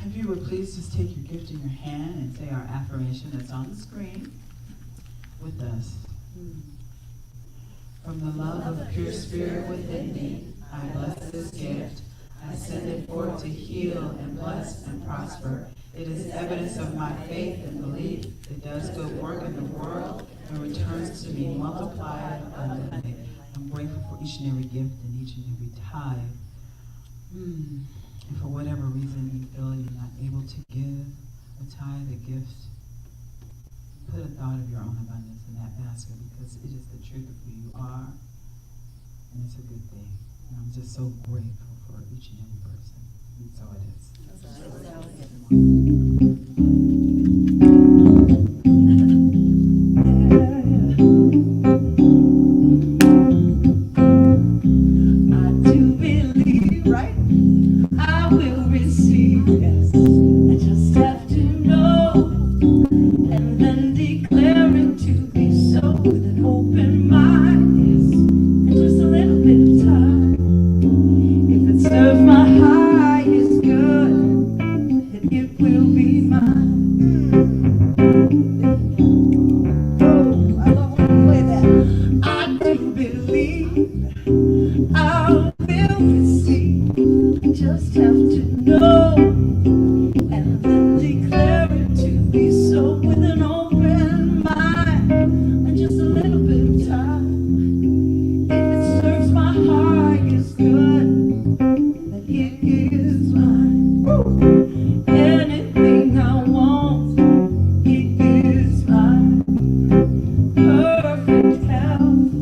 If you would please just take your gift in your hand and say our affirmation that's on the screen with us. From the love of pure spirit within me, I bless this gift. I send it forth to heal and bless and prosper. It is evidence of my faith and belief. It does good work in the world and returns to me multiplied abundantly. I'm grateful for each and every gift and each and every tithe. And for whatever reason you feel you're not able to give a tithe, a gift, put a thought of your own abundance in that basket, because it is the truth of who you are, and it's a good thing. And I'm just so grateful for each and every person. And so it is. I do believe, right? I will receive, yes. I just have to know and then declare it to be so with an open mind, yes. And just a little bit of time. If it serves my highest good, it will I will receive. I just have to know and then declare it to be so with an open mind and just a little bit of time. If it serves my highest good, then it is mine. Woo! Anything I want, it is mine. Perfect health,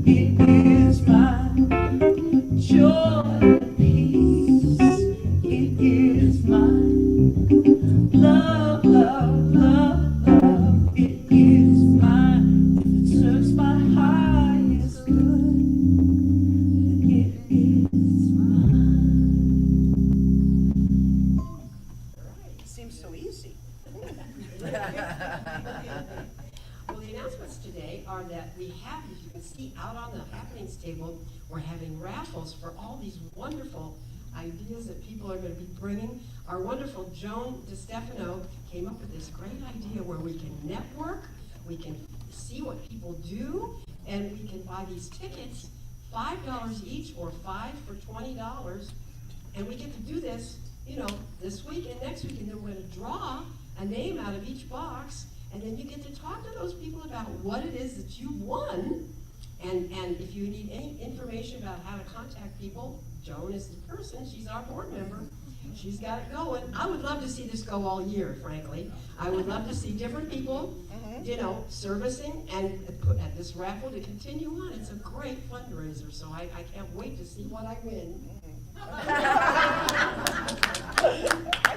it is mine. Joy, peace, it is mine. Love, love, love, love, it is mine. If it serves my highest good, then it is mine. Seems so easy. Well, the announcements today are that we have, as you can see out on the happenings table, we're having raffles for all these wonderful ideas that people are going to be bringing. Our wonderful Joan DeStefano came up with this great idea where we can network, we can see what people do, and we can buy these tickets, $5 each or 5 for $20, and we get to do this, this week and next week, and then we're going to draw a name out of each box, and then you get to talk to those people about what it is that you won. And if you need any information about how to contact people, Joan is the person. She's our board member. She's got it going. I would love to see this go all year, frankly. I would love to see different people, servicing and put at this raffle to continue on. It's a great fundraiser, so I can't wait to see what I win. I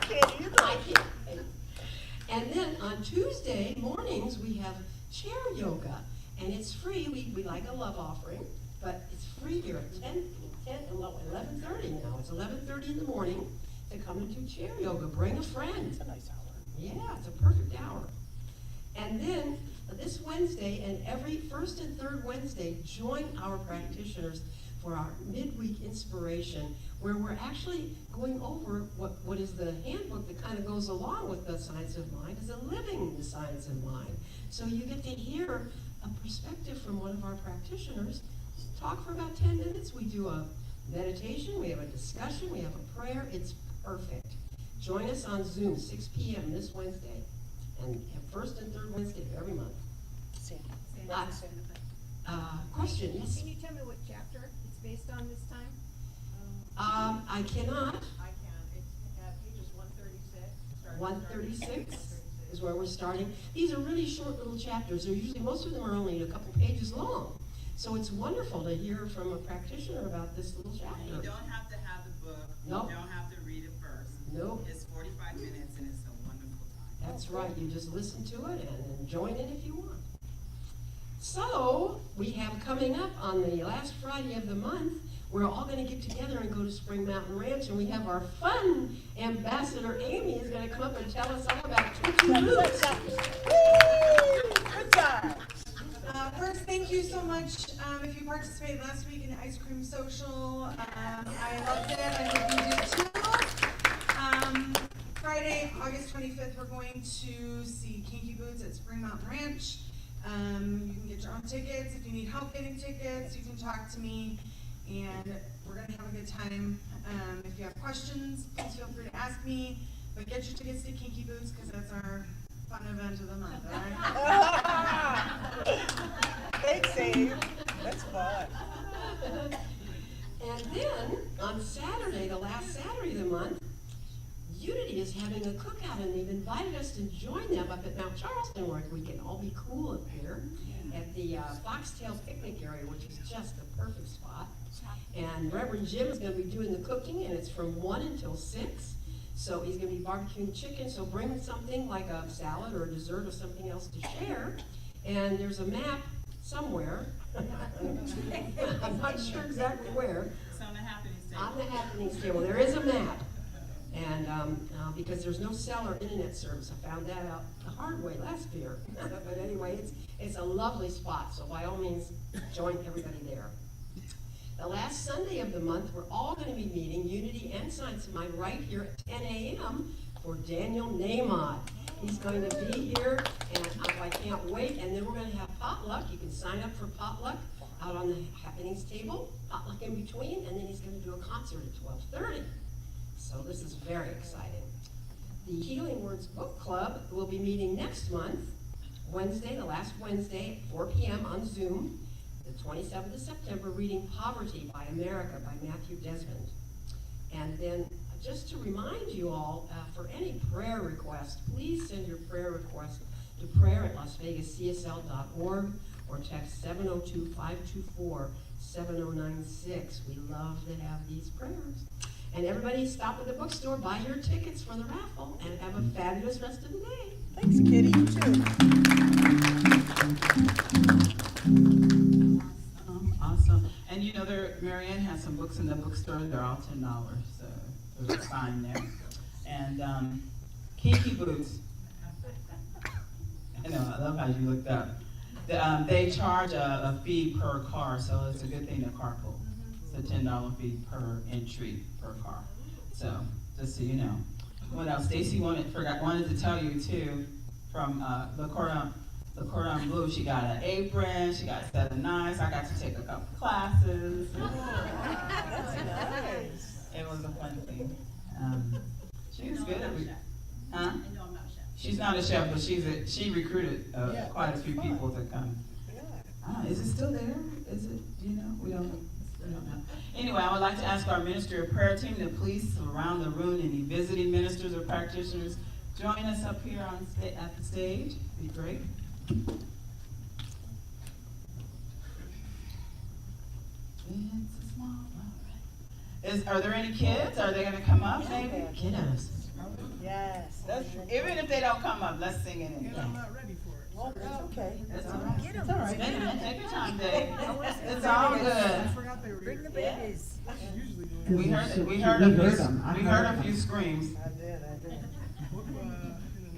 can't either. I can't. And then on Tuesday mornings, we have chair yoga, and it's free. We like a love offering, but it's free here at 11:30 now. It's 11:30 in the morning to come and do chair yoga. Bring a friend. It's a nice hour. Yeah, it's a perfect hour. And then this Wednesday and every first and third Wednesday, join our practitioners for our midweek inspiration, where we're actually going over what is the handbook that kind of goes along with the science of mind, is a living the science of mind. So you get to hear a perspective from one of our practitioners, talk for about 10 minutes. We do a meditation, we have a discussion, we have a prayer. It's perfect. Join us on Zoom, 6 p.m. this Wednesday, and first and third Wednesday of every month. Question, yes? Can you tell me what chapter it's based on this time? I cannot. I can. It's pages 136. 136 is where we're starting. These are really short little chapters. They're usually, most of them are only a couple pages long. So it's wonderful to hear from a practitioner about this little chapter. You don't have to have the book. Nope. You don't have to read it first. Nope. It's 45 minutes and it's a wonderful time. That's right. You just listen to it and join in if you want. So we have coming up on the last Friday of the month, we're all going to get together and go to Spring Mountain Ranch, and we have our fun ambassador Amy is going to come up and tell us all about Twitchy Roots. Good job. First, thank you so much. If you participated last week in the ice cream social, I loved it. I hope you did too. Friday, August 25th, we're going to see Kinky Boots at Spring Mountain Ranch. You can get your own tickets. If you need help getting tickets, you can talk to me, and we're going to have a good time. If you have questions, please feel free to ask me, but get your tickets to Kinky Boots because that's our fun event of the month, all right? Thanks, Dave. That's fun. And then on Saturday, the last Saturday of the month, Unity is having a cookout, and they've invited us to join them up at Mount Charleston, where we can all be cool up here at the Foxtail Picnic area, which is just the perfect spot. And Reverend Jim is going to be doing the cooking, and it's from 1 until 6. So he's going to be barbecuing chicken, so bring something like a salad or a dessert or something else to share. And there's a map somewhere. I'm not sure exactly where. It's on the happenings table. On the happenings table, there is a map. And because there's no cellular internet service, I found that out the hard way last year. But anyway, it's a lovely spot, so by all means, join everybody there. The last Sunday of the month, we're all going to be meeting, Unity and Science of Mind, right here at 10 a.m. for Daniel Nahmod. He's going to be here, and I can't wait. And then we're going to have potluck. You can sign up for potluck out out on the happenings table, potluck in between, and then he's going to do a concert at 12:30. So this is very exciting. The Healing Words Book Club will be meeting next month, Wednesday, the last Wednesday at 4 p.m. on Zoom, the 27th of September, reading Poverty by America by Matthew Desmond. And then just to remind you all, for any prayer request, please send your prayer request to prayer@LasVegasCSL.org or text 702-524-7096. We love to have these prayers. And everybody stop at the bookstore, buy your tickets for the raffle, and have a fabulous rest of the day. Thanks, Kitty. You too. Awesome. And you know, Marianne has some books in the bookstore. They're all $10, so there's a sign there. And Kiki Boots. I know, I love how you looked up. They charge a fee per car, so it's a good thing to carpool. It's a $10 fee per entry per car. So just so you know. What else? Stacy wanted to tell you too, from the Cordon Bleu, she got an apron, she got 7 knives. I got to take a couple classes. That's nice. It was a fun thing. She was good at it. Huh? She's not a chef, but she recruited quite a few people to come. Is it still there? Is it? Do you know? We don't know. Anyway, I would like to ask our ministry of prayer team to please surround the room. Any visiting ministers or practitioners, join us up here at the stage. Be great. It's a small. All right. Are there any kids? Are they going to come up? Maybe Kiddos. Yes. even if they don't come up, let's sing it anyway. I'm not ready for it. Well, that's okay. That's all right. Get It's 'em. all right. Take your time, Dave. I wanna see It's the all babies. good. I forgot they were Bring the here. babies. Usually doing We heard So we cute. heard We a heard few them. I we heard a heard few screams. I did.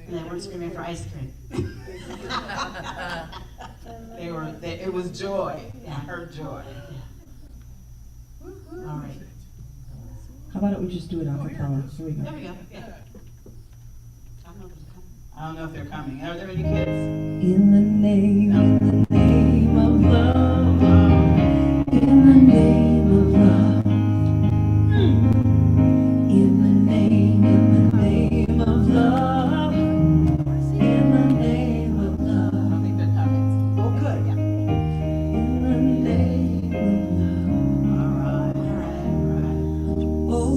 And they weren't screaming for ice cream. It was joy. I heard joy. All right. How about we just do it a cappella? Here we go. There we go. Yeah. I don't know if it's coming. I don't know if they're coming. Are there any kids? In the name of love, in the name of love, in the name of love, in the name of I love, don't think they're coming. Oh, good. in the name of All right. love. Oh,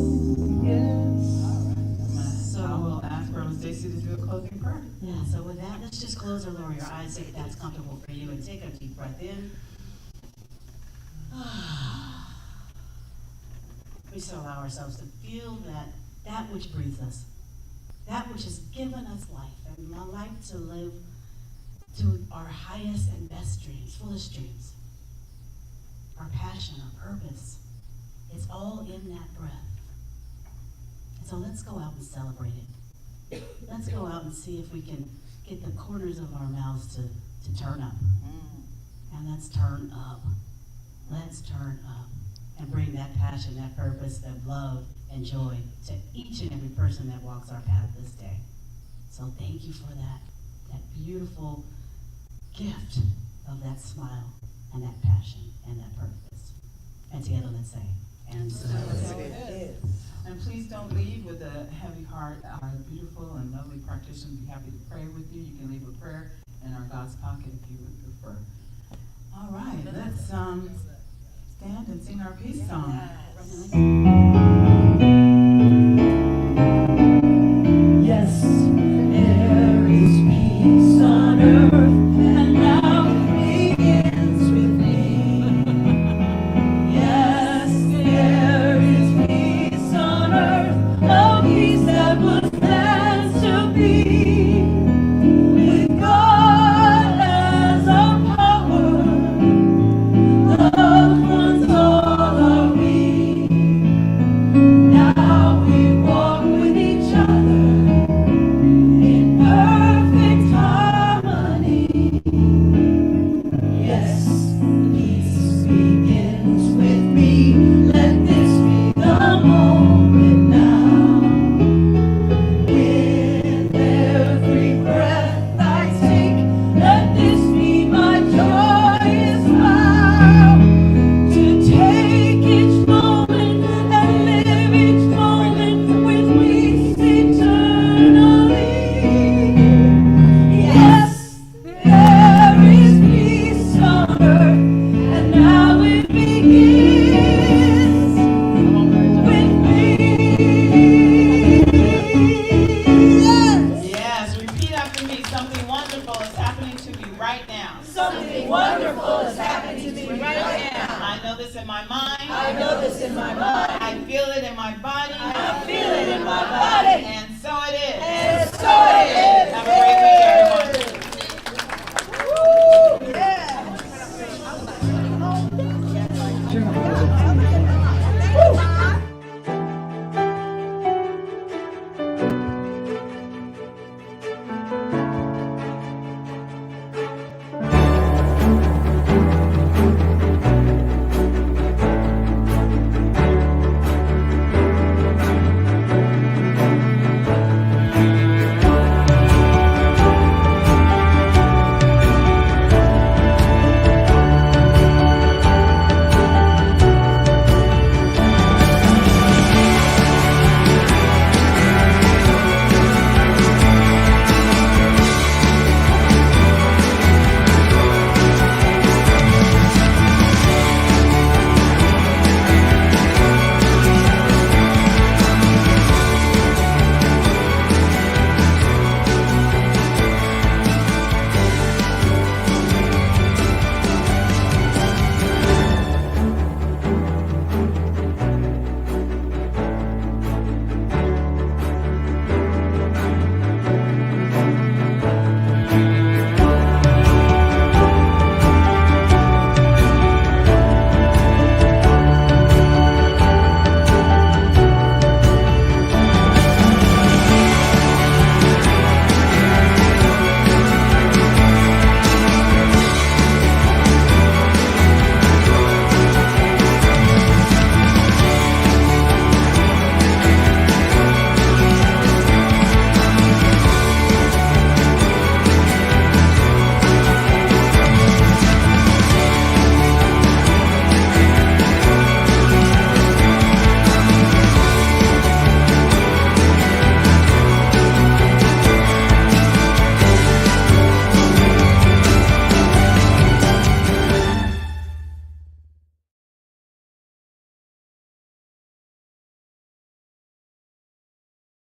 yes. I will ask Brother Stacy to do a closing prayer. Yeah, so with that, let's just close or lower your eyes if that's comfortable for you, and take a deep breath in. We still allow ourselves to feel that which breathes us, that which has given us life, and a life to live to our highest and best dreams, fullest dreams. Our passion, our purpose, it's all in that breath. And so let's go out and celebrate it. Let's go out and see if we can get the corners of our mouths to turn up. And let's turn up. Let's turn up and bring that passion, that purpose, that love and joy to each and every person that walks our path this day. So thank you for that beautiful gift of that smile and that passion and that purpose. And together let's say, and so It is. And please don't leave with a heavy heart. Our beautiful and lovely practitioners will be happy to pray with you. You can leave a prayer in our God's pocket if you would prefer. All right, let's stand and sing our peace song. Yes, there is peace on earth, and now it begins with me. Yes, there is peace on earth, a peace that was meant to be. With God as our power, loved ones all are we. know this in my mind. I know this in my mind. I feel it in my body. I feel it in my body. And so it is. And so it is. Have a great weekend.